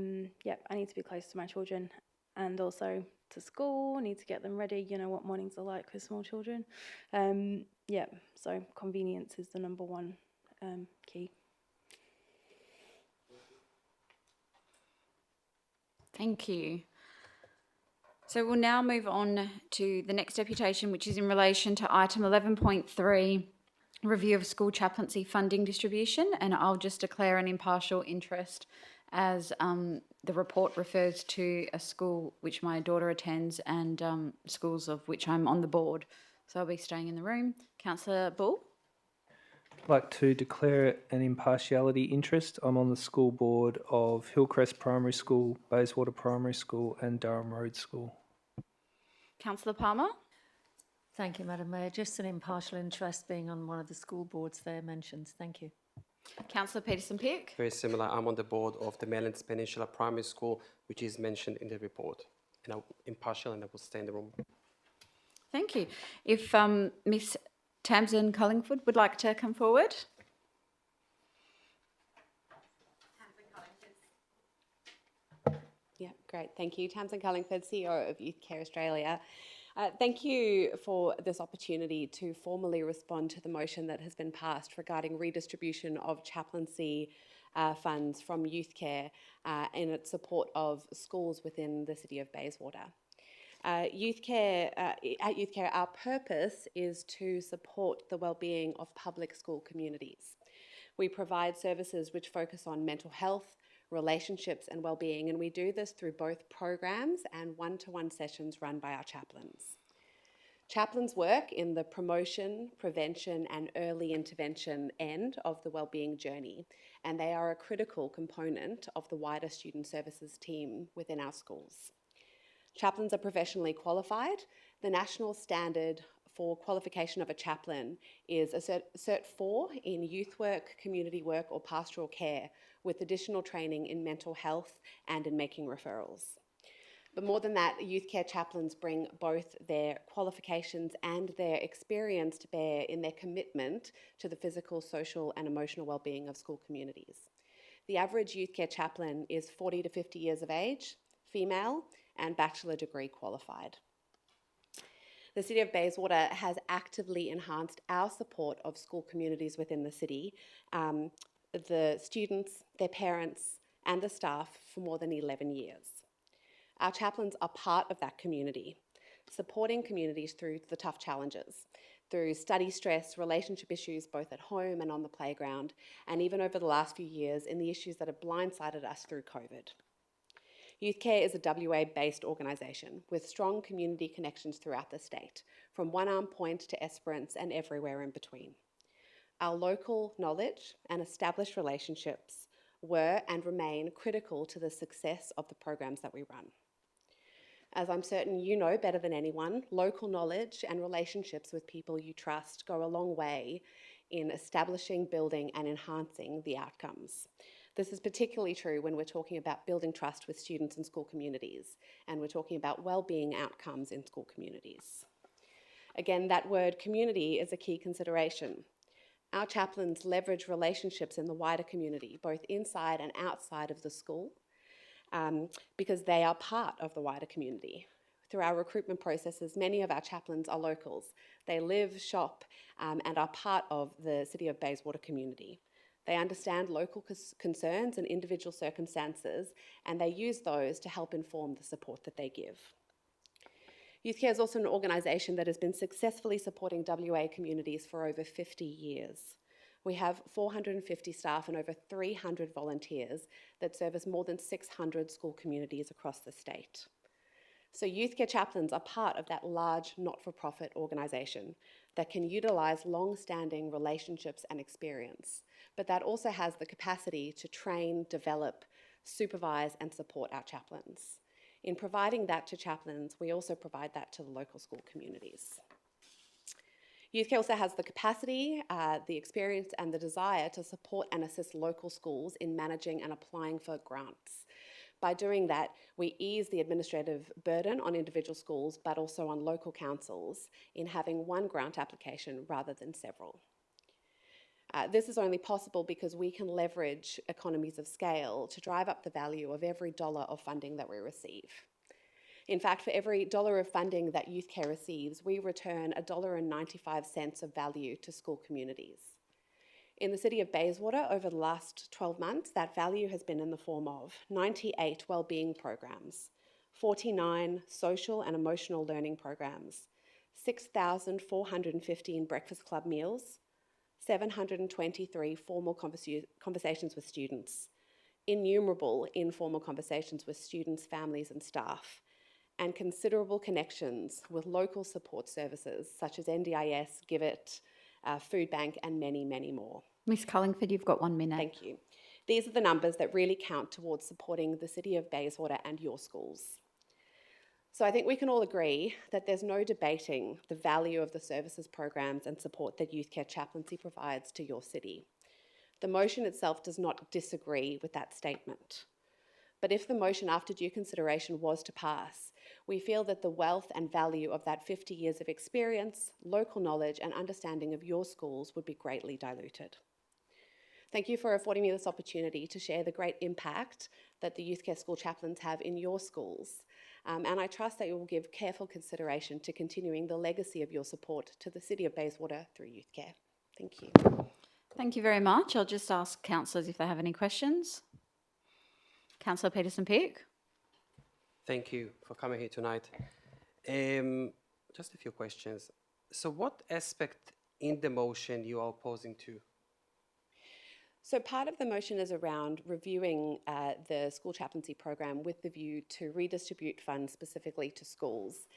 need to be close to my children and also to school. I need to get them ready. You know what mornings are like with small children. So convenience is the number one key. Thank you. So we'll now move on to the next deputation, which is in relation to item 11.3, review of school chaplaincy funding distribution, and I'll just declare an impartial interest as the report refers to a school which my daughter attends and schools of which I'm on the board. So I'll be staying in the room. Councillor Bull? I'd like to declare an impartiality interest. I'm on the school board of Hillcrest Primary School, Bayswater Primary School and Durham Road School. Councillor Palmer? Thank you, Madam Mayor. Just an impartial interest being on one of the school boards there mentioned. Thank you. Councillor Peterson-Pick? Very similar. I'm on the board of the Maylands Peninsula Primary School, which is mentioned in the report. And I'm impartial and I will stay in the room. Thank you. If Miss Tamsin Cullingford would like to come forward. Yeah, great. Thank you. Tamsin Cullingford, CEO of Youth Care Australia. Thank you for this opportunity to formally respond to the motion that has been passed regarding redistribution of chaplaincy funds from Youth Care in its support of schools within the City of Bayswater. At Youth Care, our purpose is to support the wellbeing of public school communities. We provide services which focus on mental health, relationships and wellbeing, and we do this through both programs and one-to-one sessions run by our chaplains. Chaplains work in the promotion, prevention and early intervention end of the wellbeing journey, and they are a critical component of the wider student services team within our schools. Chaplains are professionally qualified. The national standard for qualification of a chaplain is a Cert 4 in youth work, community work or pastoral care, with additional training in mental health and in making referrals. But more than that, youth care chaplains bring both their qualifications and their experience to bear in their commitment to the physical, social and emotional wellbeing of school communities. The average youth care chaplain is 40 to 50 years of age, female and bachelor degree qualified. The City of Bayswater has actively enhanced our support of school communities within the city, the students, their parents and the staff for more than 11 years. Our chaplains are part of that community, supporting communities through the tough challenges, through study stress, relationship issues both at home and on the playground, and even over the last few years in the issues that have blindsided us through COVID. Youth Care is a WA-based organisation with strong community connections throughout the state, from One Arm Point to Esperance and everywhere in between. Our local knowledge and established relationships were and remain critical to the success of the programs that we run. As I'm certain you know better than anyone, local knowledge and relationships with people you trust go a long way in establishing, building and enhancing the outcomes. This is particularly true when we're talking about building trust with students and school communities, and we're talking about wellbeing outcomes in school communities. Again, that word community is a key consideration. Our chaplains leverage relationships in the wider community, both inside and outside of the school, because they are part of the wider community. Through our recruitment processes, many of our chaplains are locals. They live, shop, and are part of the City of Bayswater community. They understand local concerns and individual circumstances, and they use those to help inform the support that they give. Youth Care is also an organisation that has been successfully supporting WA communities for over 50 years. We have 450 staff and over 300 volunteers that service more than 600 school communities across the state. So Youth Care chaplains are part of that large not-for-profit organisation that can utilise long-standing relationships and experience, but that also has the capacity to train, develop, supervise and support our chaplains. In providing that to chaplains, we also provide that to the local school communities. Youth Care also has the capacity, the experience and the desire to support and assist local schools in managing and applying for grants. By doing that, we ease the administrative burden on individual schools, but also on local councils in having one grant application rather than several. This is only possible because we can leverage economies of scale to drive up the value of every dollar of funding that we receive. In fact, for every dollar of funding that Youth Care receives, we return $1.95 of value to school communities. In the City of Bayswater, over the last 12 months, that value has been in the form of 98 wellbeing programs, 49 social and emotional learning programs, 6,415 breakfast club meals, 723 formal conversations with students, innumerable informal conversations with students, families and staff, and considerable connections with local support services such as NDIS, GIVIT, Food Bank and many, many more. Ms Cullingford, you've got 1 minute. Thank you. These are the numbers that really count towards supporting the City of Bayswater and your schools. So I think we can all agree that there's no debating the value of the services, programs and support that Youth Care chaplaincy provides to your city. The motion itself does not disagree with that statement. But if the motion after due consideration was to pass, we feel that the wealth and value of that 50 years of experience, local knowledge and understanding of your schools would be greatly diluted. Thank you for affording me this opportunity to share the great impact that the Youth Care school chaplains have in your schools. And I trust that you will give careful consideration to continuing the legacy of your support to the City of Bayswater through Youth Care. Thank you. Thank you very much. I'll just ask councillors if they have any questions. Councillor Peterson-Peake. Thank you for coming here tonight. Just a few questions. So what aspect in the motion you are opposing to? So part of the motion is around reviewing the school chaplaincy program with the view to redistribute funds specifically to schools.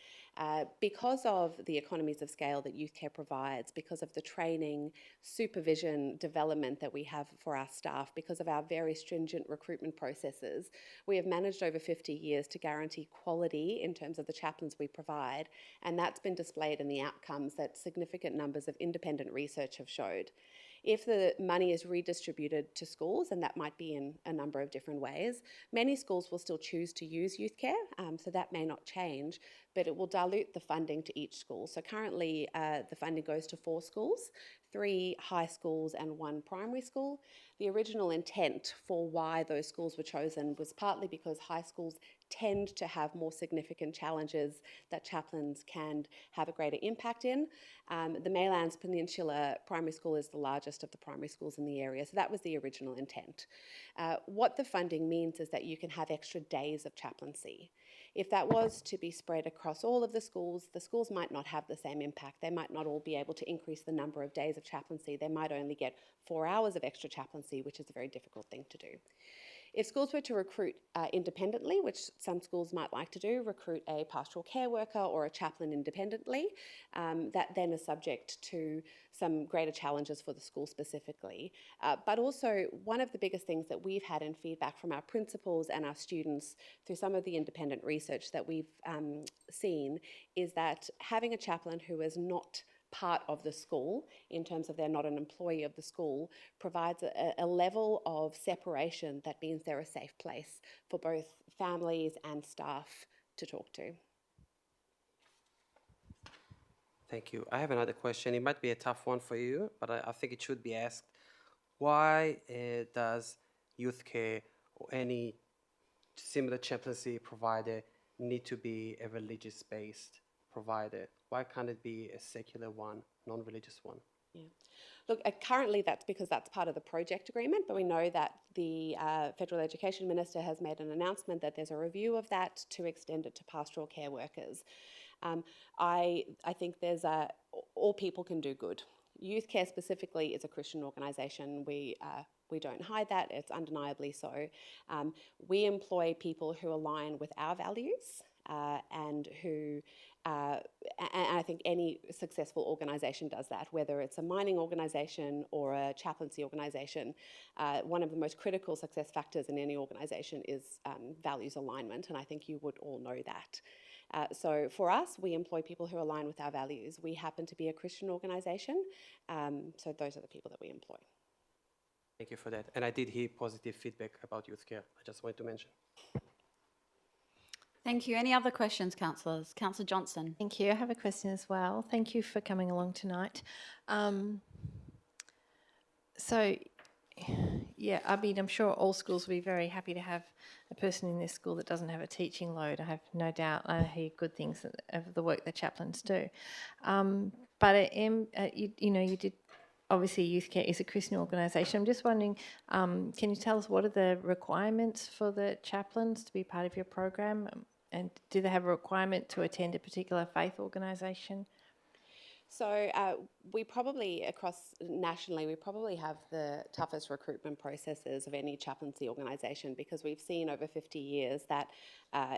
Because of the economies of scale that youth care provides, because of the training, supervision, development that we have for our staff, because of our very stringent recruitment processes, we have managed over 50 years to guarantee quality in terms of the chaplains we provide, and that's been displayed in the outcomes that significant numbers of independent research have showed. If the money is redistributed to schools, and that might be in a number of different ways, many schools will still choose to use youth care, so that may not change, but it will dilute the funding to each school. So currently the funding goes to 4 schools, 3 high schools and 1 primary school. The original intent for why those schools were chosen was partly because high schools tend to have more significant challenges that chaplains can have a greater impact in. The Maylands Peninsula Primary School is the largest of the primary schools in the area, so that was the original intent. What the funding means is that you can have extra days of chaplaincy. If that was to be spread across all of the schools might not have the same impact. They might not all be able to increase the number of days of chaplaincy. They might only get 4 hours of extra chaplaincy, which is a very difficult thing to do. If schools were to recruit independently, which some schools might like to do, recruit a pastoral care worker or a chaplain independently, that then is subject to some greater challenges for the school specifically. But also, one of the biggest things that we've had in feedback from our principals and our students through some of the independent research that we've seen is that having a chaplain who is not part of the school, in terms of they're not an employee of the school, provides a level of separation that means they're a safe place for both families and staff to talk to. Thank you. I have another question. It might be a tough one for you, but I think it should be asked. Why does youth care or any similar chaplaincy provider need to be a religious-based provider? Why can't it be a secular one, non-religious one? Yeah. Look, currently that's because that's part of the project agreement, but we know that the Federal Education Minister has made an announcement that there's a review of that to extend it to pastoral care workers. I think there's all people can do good. Youth Care specifically is a Christian organisation. We don't hide that, it's undeniably so. We employ people who align with our values and who and I think any successful organisation does that, whether it's a mining organisation or a chaplaincy organisation. One of the most critical success factors in any organisation is values alignment, and I think you would all know that. So for us, we employ people who align with our values. We happen to be a Christian organisation, so those are the people that we employ. Thank you for that. And I did hear positive feedback about youth care. I just wanted to mention. Thank you. Any other questions, councillors? Councillor Johnson. Thank you. I have a question as well. Thank you for coming along tonight. So, yeah, I mean, I'm sure all schools will be very happy to have a person in their school that doesn't have a teaching load. I have no doubt. I hear good things of the work that chaplains do. But I am, you did. Obviously, Youth Care is a Christian organisation. I'm just wondering, can you tell us what are the requirements for the chaplains to be part of your program? And do they have a requirement to attend a particular faith organisation? So we probably, nationally, we probably have the toughest recruitment processes of any chaplaincy organisation, because we've seen over 50 years that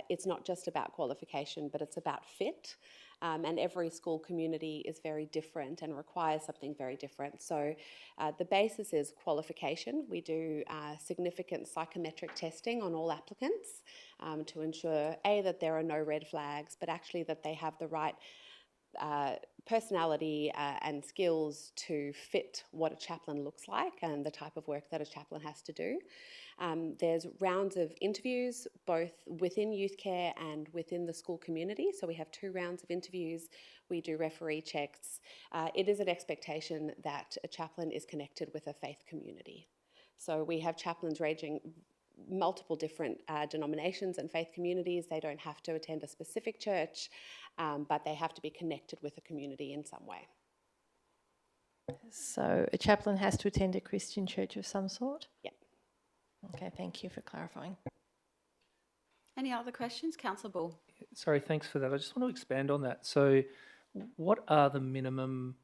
it's not just about qualification, but it's about fit. And every school community is very different and requires something very different. So the basis is qualification. We do significant psychometric testing on all applicants to ensure, A, that there are no red flags, but actually that they have the right personality and skills to fit what a chaplain looks like and the type of work that a chaplain has to do. There's rounds of interviews both within youth care and within the school community. So we have 2 rounds of interviews. We do referee checks. It is an expectation that a chaplain is connected with a faith community. So we have chaplains ranging multiple different denominations and faith communities. They don't have to attend a specific church, but they have to be connected with a community in some way. So a chaplain has to attend a Christian church of some sort? Yeah. Okay, thank you for clarifying. Any other questions? Councillor Ball. Sorry, thanks for that. I just want to expand on that. So what are the minimum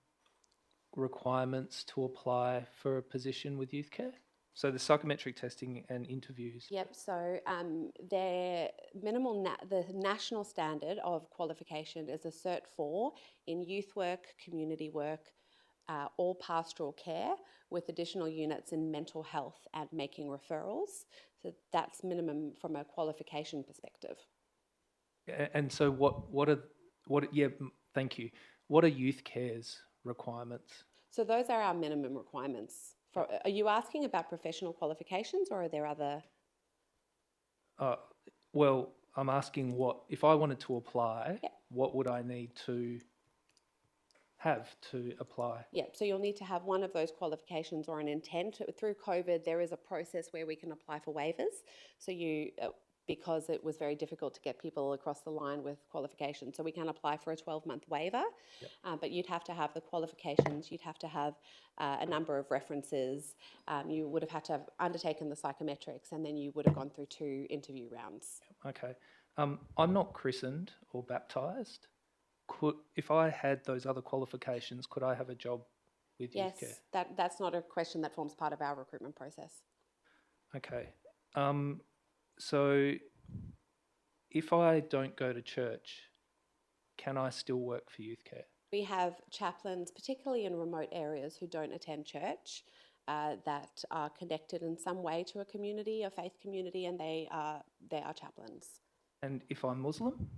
requirements to apply for a position with Youth Care? So the psychometric testing and interviews. Yep, so the national standard of qualification is a Cert 4 in youth work, community work, or pastoral care, with additional units in mental health and making referrals. So that's minimum from a qualification perspective. And so thank you. What are youth care's requirements? So those are our minimum requirements. Are you asking about professional qualifications, or are there other? Well, I'm asking if I wanted to apply, what would I need to have to apply? Yeah, so you'll need to have one of those qualifications or an intent. Through COVID, there is a process where we can apply for waivers. So because it was very difficult to get people across the line with qualifications. So we can apply for a 12-month waiver, but you'd have to have the qualifications, you'd have to have a number of references, you would have had to have undertaken the psychometrics, and then you would have gone through 2 interview rounds. Okay. I'm not christened or baptised. If I had those other qualifications, could I have a job with youth care? Yes, that's not a question that forms part of our recruitment process. Okay. So if I don't go to church, can I still work for youth care? We have chaplains, particularly in remote areas, who don't attend church, that are connected in some way to a community, a faith community, and they are chaplains. And if I'm Muslim?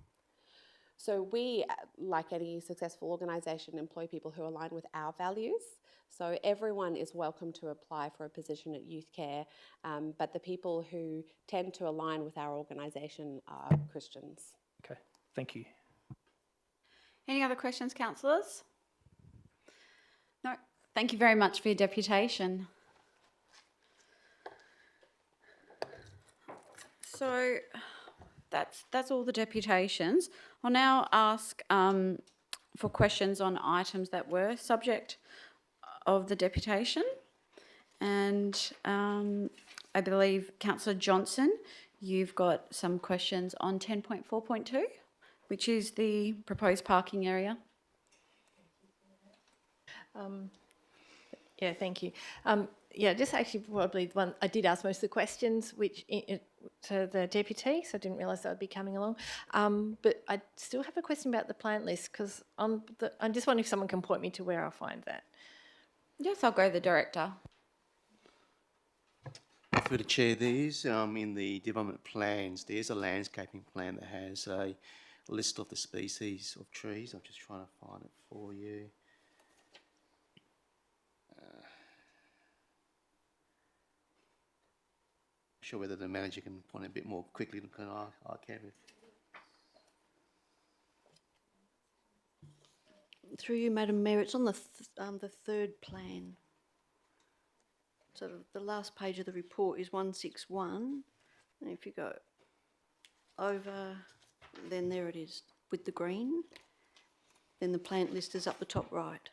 So we, like any successful organisation, employ people who align with our values. So everyone is welcome to apply for a position at youth care, but the people who tend to align with our organisation are Christians. Okay, thank you. Any other questions, councillors? No. Thank you very much for your deputation. So that's all the deputations. I'll now ask for questions on items that were subject of the deputation. And I believe Councillor Johnson, you've got some questions on 10.4.2, which is the proposed parking area. Yeah, thank you. Just actually probably one, I did ask most of the questions to the deputy, so I didn't realise that would be coming along. But I still have a question about the plant list, because I'm just wondering if someone can point me to where I'll find that. Yes, I'll go to the director. Through the chair, there's in the development plans, there's a landscaping plan that has a list of the species of trees. I'm just trying to find it for you. Not sure whether the manager can point a bit more quickly than I can. Through you, Madam Mayor, it's on the third plan. So the last page of the report is 161. And if you go over, then there it is with the green. Then the plant list is up the top right.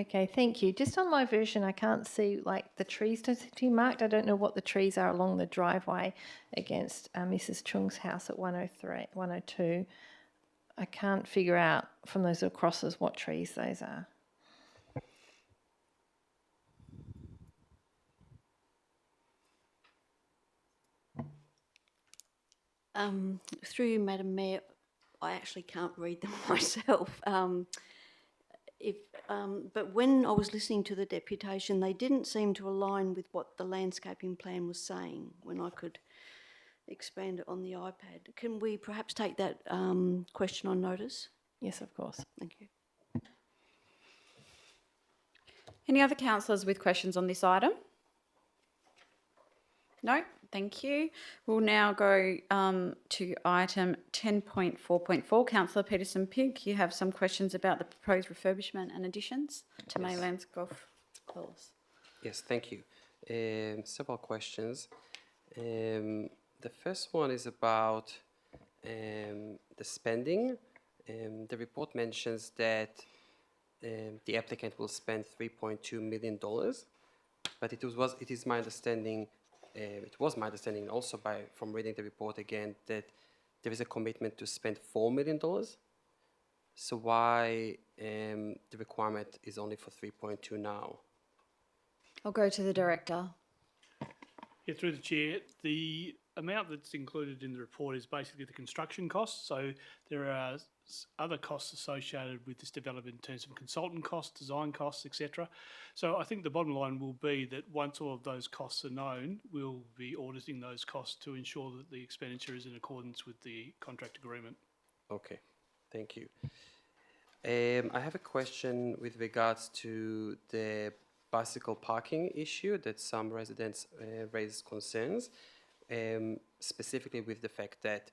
Okay, thank you. Just on my version, I can't see the trees to be marked. I don't know what the trees are along the driveway against Mrs. Chung's house at 102. I can't figure out from those little crosses what trees those are. Through you, Madam Mayor, I actually can't read them myself. But when I was listening to the deputation, they didn't seem to align with what the landscaping plan was saying when I could expand it on the iPad. Can we perhaps take that question on notice? Yes, of course. Thank you. Any other councillors with questions on this item? No, thank you. We'll now go to item 10.4.4. Councillor Peterson-Pigg, you have some questions about the proposed refurbishment and additions to Maylands Golf Course. Yes, thank you. Several questions. The first one is about the spending. The report mentions that the applicant will spend $3.2 million, but it was my understanding also from reading the report again that there is a commitment to spend $4 million. So why the requirement is only for 3.2 now? I'll go to the director. Yeah, through the chair, the amount that's included in the report is basically the construction costs. So there are other costs associated with this development in terms of consultant costs, design costs, etc. So I think the bottom line will be that once all of those costs are known, we'll be auditing those costs to ensure that the expenditure is in accordance with the contract agreement. Okay, thank you. I have a question with regards to the bicycle parking issue that some residents raised concerns, specifically with the fact that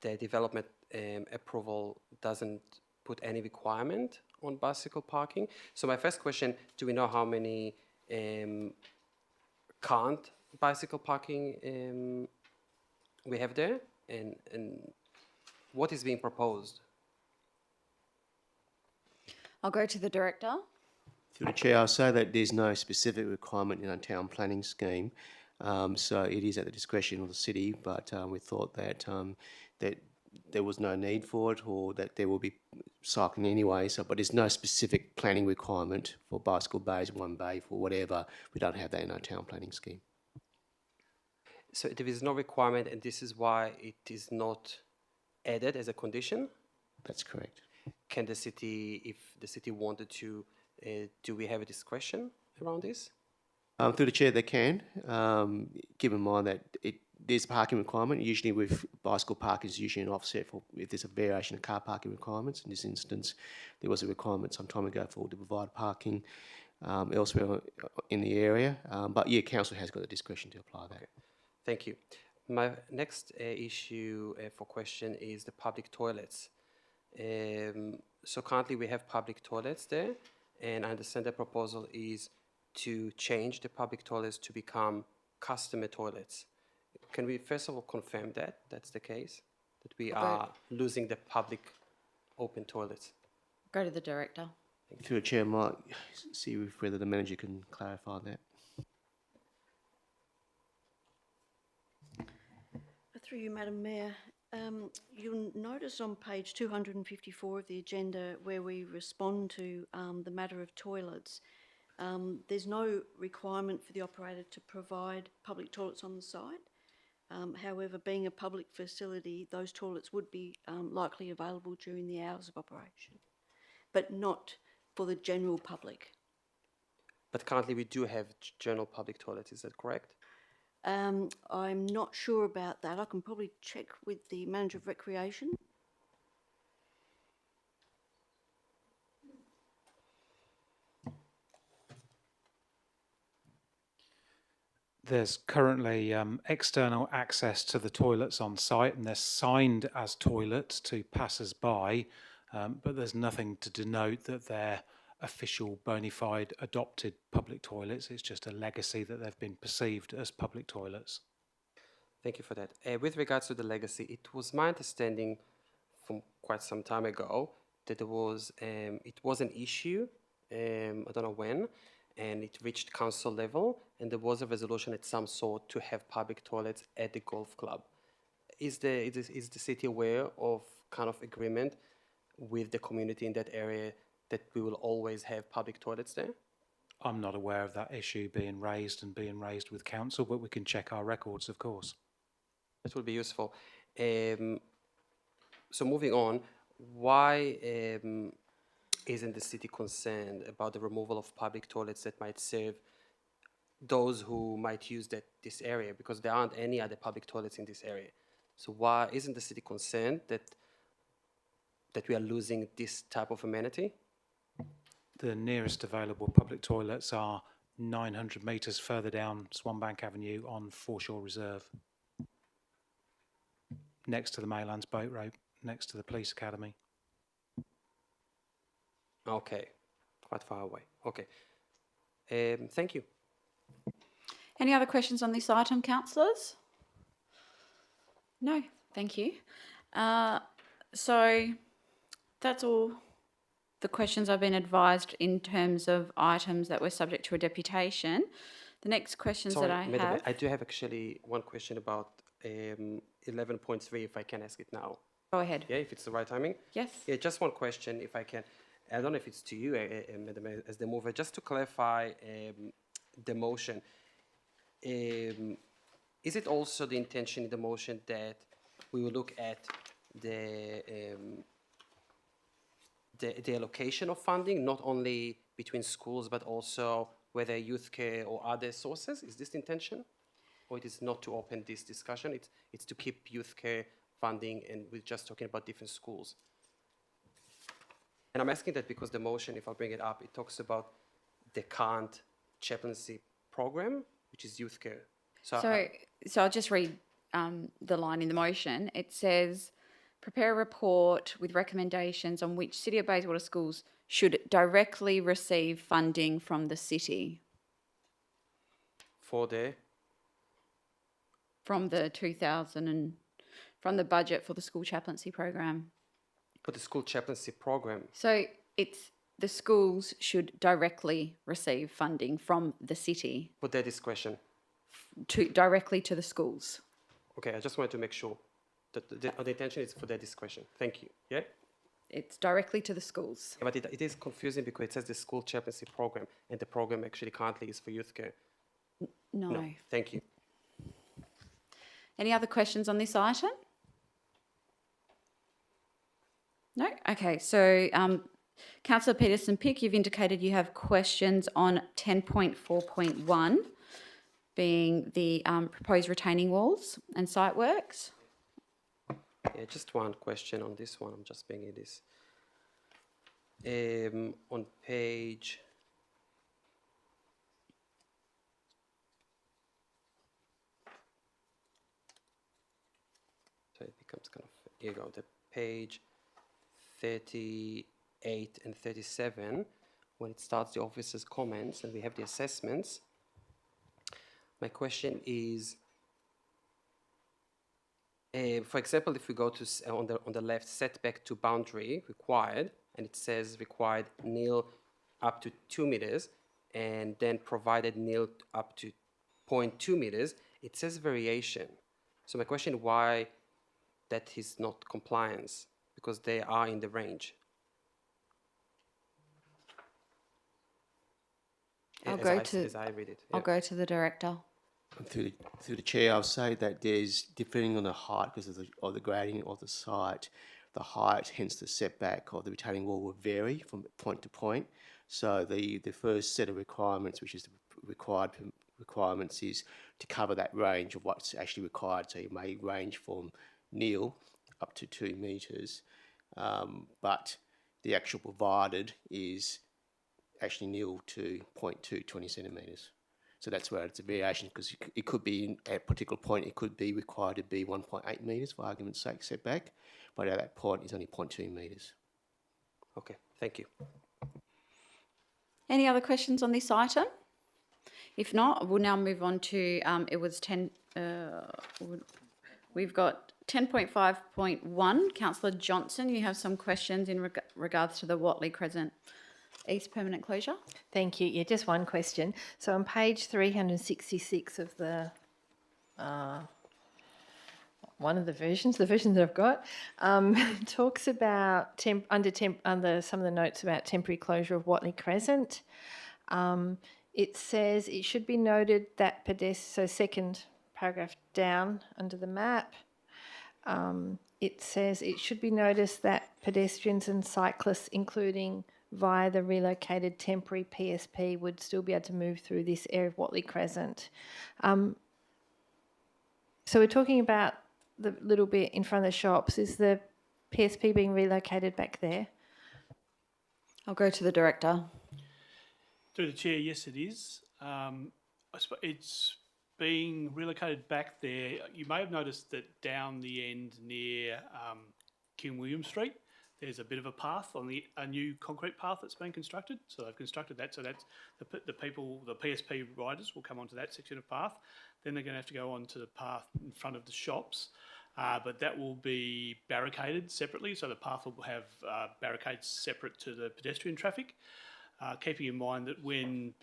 the development approval doesn't put any requirement on bicycle parking. So my first question, do we know how many can't bicycle parking we have there, and what is being proposed? I'll go to the director. Through the chair, I'll say that there's no specific requirement in our town planning scheme, so it is at the discretion of the city. But we thought that that there was no need for it, or that there will be cycling anyway. So, but there's no specific planning requirement for bicycle bays, one bay for whatever. We don't have that in our town planning scheme. So there is no requirement, and this is why it is not added as a condition? That's correct. Can the city, if the city wanted to, do we have a discretion around this? Through the chair, they can. Keep in mind that there's a parking requirement. Usually with bicycle parking is usually an offset for if there's a variation of car parking requirements. In this instance, there was a requirement some time ago for to provide parking elsewhere in the area. But yeah, council has got the discretion to apply that. Okay. Thank you. My next issue for question is the public toilets. So currently we have public toilets there, and I understand the proposal is to change the public toilets to become customer toilets. Can we first of all confirm that that's the case, that we are losing the public open toilets? Go to the director. Through the chair, might see if whether the manager can clarify that. Through you, Madam Mayor, you'll notice on page 254 of the agenda where we respond to the matter of toilets, there's no requirement for the operator to provide public toilets on the site. However, being a public facility, those toilets would be likely available during the hours of operation, but not for the general public. But currently we do have general public toilets, is that correct? I'm not sure about that. I can probably check with the manager of recreation. There's currently external access to the toilets on site, and they're signed as toilets to passers-by, but there's nothing to denote that they're official, bona fide, adopted public toilets. It's just a legacy that they've been perceived as public toilets. Thank you for that. With regards to the legacy, it was my understanding from quite some time ago that there was, it was an issue, I don't know when, and it reached council level, and there was a resolution at some sort to have public toilets at the golf club. Is the city aware of kind of agreement with the community in that area that we will always have public toilets there? I'm not aware of that issue being raised with council, but we can check our records, of course. That would be useful. So moving on, why isn't the city concerned about the removal of public toilets that might serve those who might use this area? Because there aren't any other public toilets in this area. So why isn't the city concerned that we are losing this type of amenity? The nearest available public toilets are 900 metres further down Swanbank Avenue on Foreshore Reserve, next to the Maylands Boat Road, next to the Police Academy. Okay, quite far away. Okay, thank you. Any other questions on this item, councillors? No, thank you. So that's all the questions I've been advised in terms of items that were subject to a deputation. The next questions Sorry, that I Madam, have... I do have actually one question about 11.3, if I can ask it now. Go ahead. Yeah, if it's the right timing? Yes. Yeah, just one question, if I can. I don't know if it's to you, Madam, as the mover, just to clarify the motion. Is it also the intention in the motion that we will look at the allocation of funding, not only between schools, but also whether youth care or other sources? Is this the intention? Or it is not to open this discussion, it's to keep youth care funding, and we're just talking about different schools? And I'm asking that because the motion, if I bring it up, it talks about the current chaplaincy program, which is youth care. So I'll just read the line in the motion. It says, prepare a report with recommendations on which City of Bayswater schools should directly receive funding from the city. For the? From the from the budget for the school chaplaincy program. For the school chaplaincy program. So it's the schools should directly receive funding from the city. For their discretion. Directly to the schools. Okay, I just wanted to make sure that the intention is for their discretion. Thank you. Yeah? It's directly to the schools. Yeah, but it is confusing because it says the school chaplaincy program, and the program actually currently is for youth care. No. Thank you. Any other questions on this item? No? Okay, so Councillor Peterson-Pick, you've indicated you have questions on 10.4.1, being the proposed retaining walls and site works. Yeah, just one question on this one. I'm just bringing this. On page... So it becomes kind of... Here you go. The page 38 and 37, when it starts the officer's comments and we have the assessments. My question is, for example, if we go to on the left, setback to boundary required, and it says required nil up to 2 meters, and then provided nil up to 0.2 meters, it says variation. So my question, why that is not compliance? Because they are in the range. I'll As I read it. I'll Yeah. go to the director. Through the chair, I'll say that there's, depending on the height, because of the grading of the site, the height, hence the setback of the retaining wall, will vary from point to point. So the first set of requirements, which is the requirements, is to cover that range of what's actually required. So it may range from nil up to 2 meters, but the actual provided is actually nil to 0.2, 20 centimeters. So that's where it's a variation, because it could be at a particular point, it could be required to be 1.8 metres for argument's sake setback, but at that point it's only 0.2 metres. Okay, thank you. Any other questions on this item? If not, we'll now move on to, we've got 10.5.1. Councillor Johnson, you have some questions in regards to the Watley Crescent East permanent closure? Thank you. Yeah, just one question. So on page 366 of the one of the versions that I've got, talks about under some of the notes about temporary closure of Watley Crescent. It says it should be noted that so second paragraph down under the map, it says it should be noticed that pedestrians and cyclists, including via the relocated temporary PSP, would still be able to move through this area of Watley Crescent. So we're talking about the little bit in front of the shops. Is the PSP being relocated back there? I'll go to the director. Through the chair, yes, it is. It's being relocated back there. You may have noticed that down the end near King William Street, there's a bit of a path on a new concrete path that's been constructed. So they've constructed that, so that's the people, the PSP riders will come onto that section of path. Then they're going to have to go onto the path in front of the shops, but that will be barricaded separately. So the path will have barricades separate to the pedestrian traffic, keeping in mind that when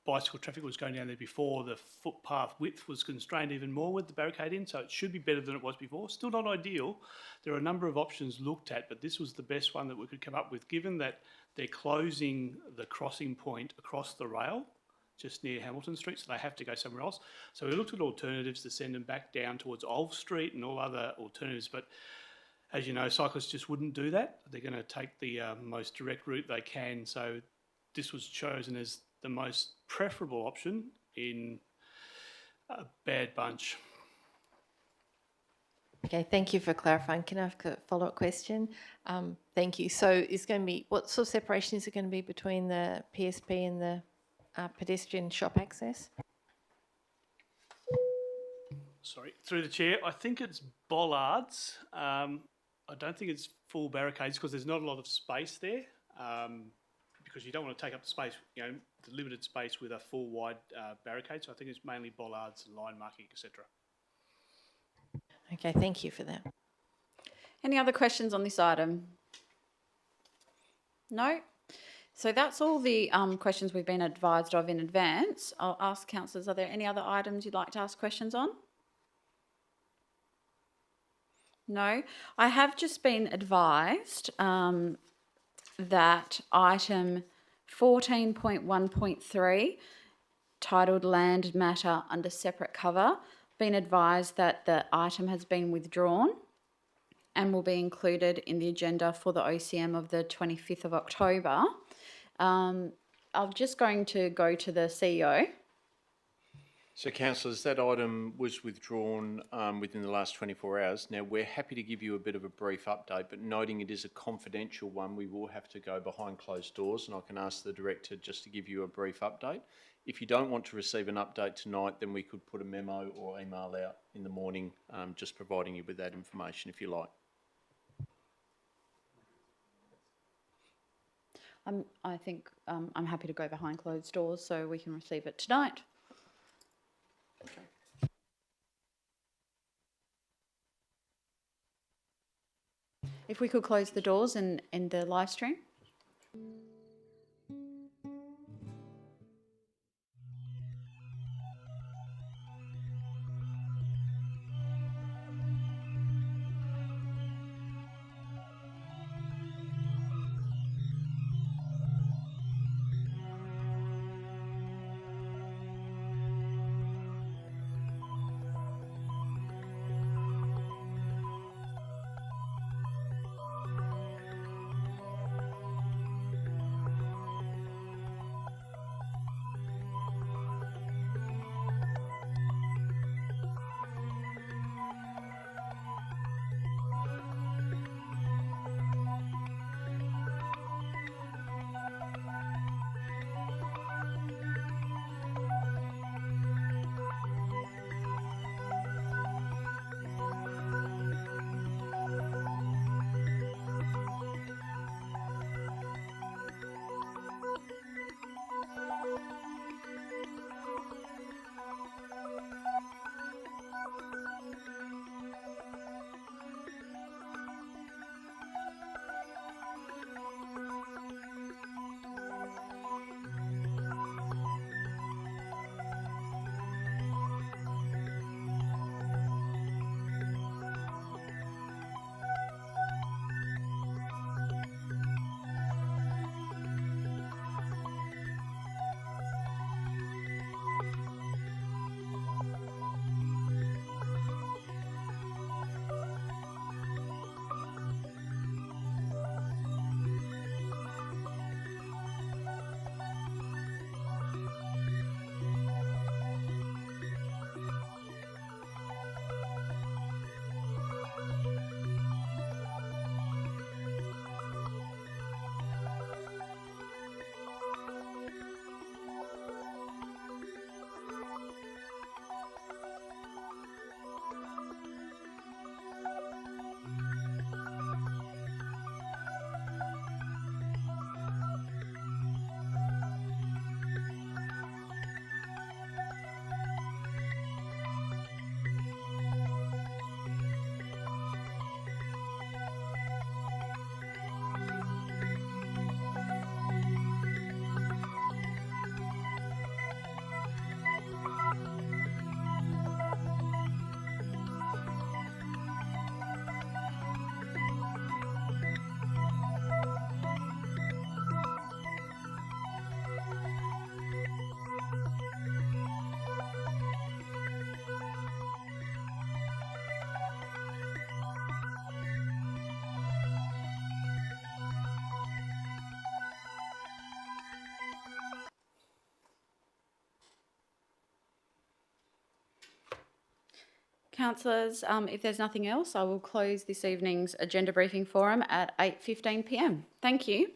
bicycle traffic was going down there before, the footpath width was constrained even more with the barricade in, so it should be better than it was before. Still not ideal. There are a number of options looked at, but this was the best one that we could come up with, given that they're closing the crossing point across the rail. just near Hamilton Street, so they have to go somewhere else. So we looked at alternatives to send them back down towards Olve Street and all other alternatives, but as you know, cyclists just wouldn't do that. They're going to take the most direct route they can, so this was chosen as the most preferable option in a bad bunch. Okay, thank you for clarifying. Can I have a follow-up question? Thank you. So it's going to be, what sort of separation is it going to be between the PSP and the pedestrian shop access? Sorry, through the chair, I think it's bollards. I don't think it's full barricades because there's not a lot of space there. Because you don't want to take up the space, you know, the limited space with a full wide barricade. So I think it's mainly bollards, line marking, etc. Okay, thank you for that. Any other questions on this item? No? So that's all the questions we've been advised of in advance. I'll ask councillors, are there any other items you'd like to ask questions on? No? I have just been advised that item 14.1.3, titled Land Matter under separate cover, been advised that the item has been withdrawn and will be included in the agenda for the OCM of the 25th of October. I'm just going to go to the CEO. So, councillors, that item was withdrawn within the last 24 hours. Now, we're happy to give you a bit of a brief update, but noting it is a confidential one, we will have to go behind closed doors, and I can ask the director just to give you a brief update. If you don't want to receive an update tonight, then we could put a memo or email out in the morning, just providing you with that information if you like. I think I'm happy to go behind closed doors so we can receive it tonight. If we could close the doors and end the live stream. Councillors, if there's nothing else, I will close this evening's agenda briefing forum at 8:15 p.m. Thank you.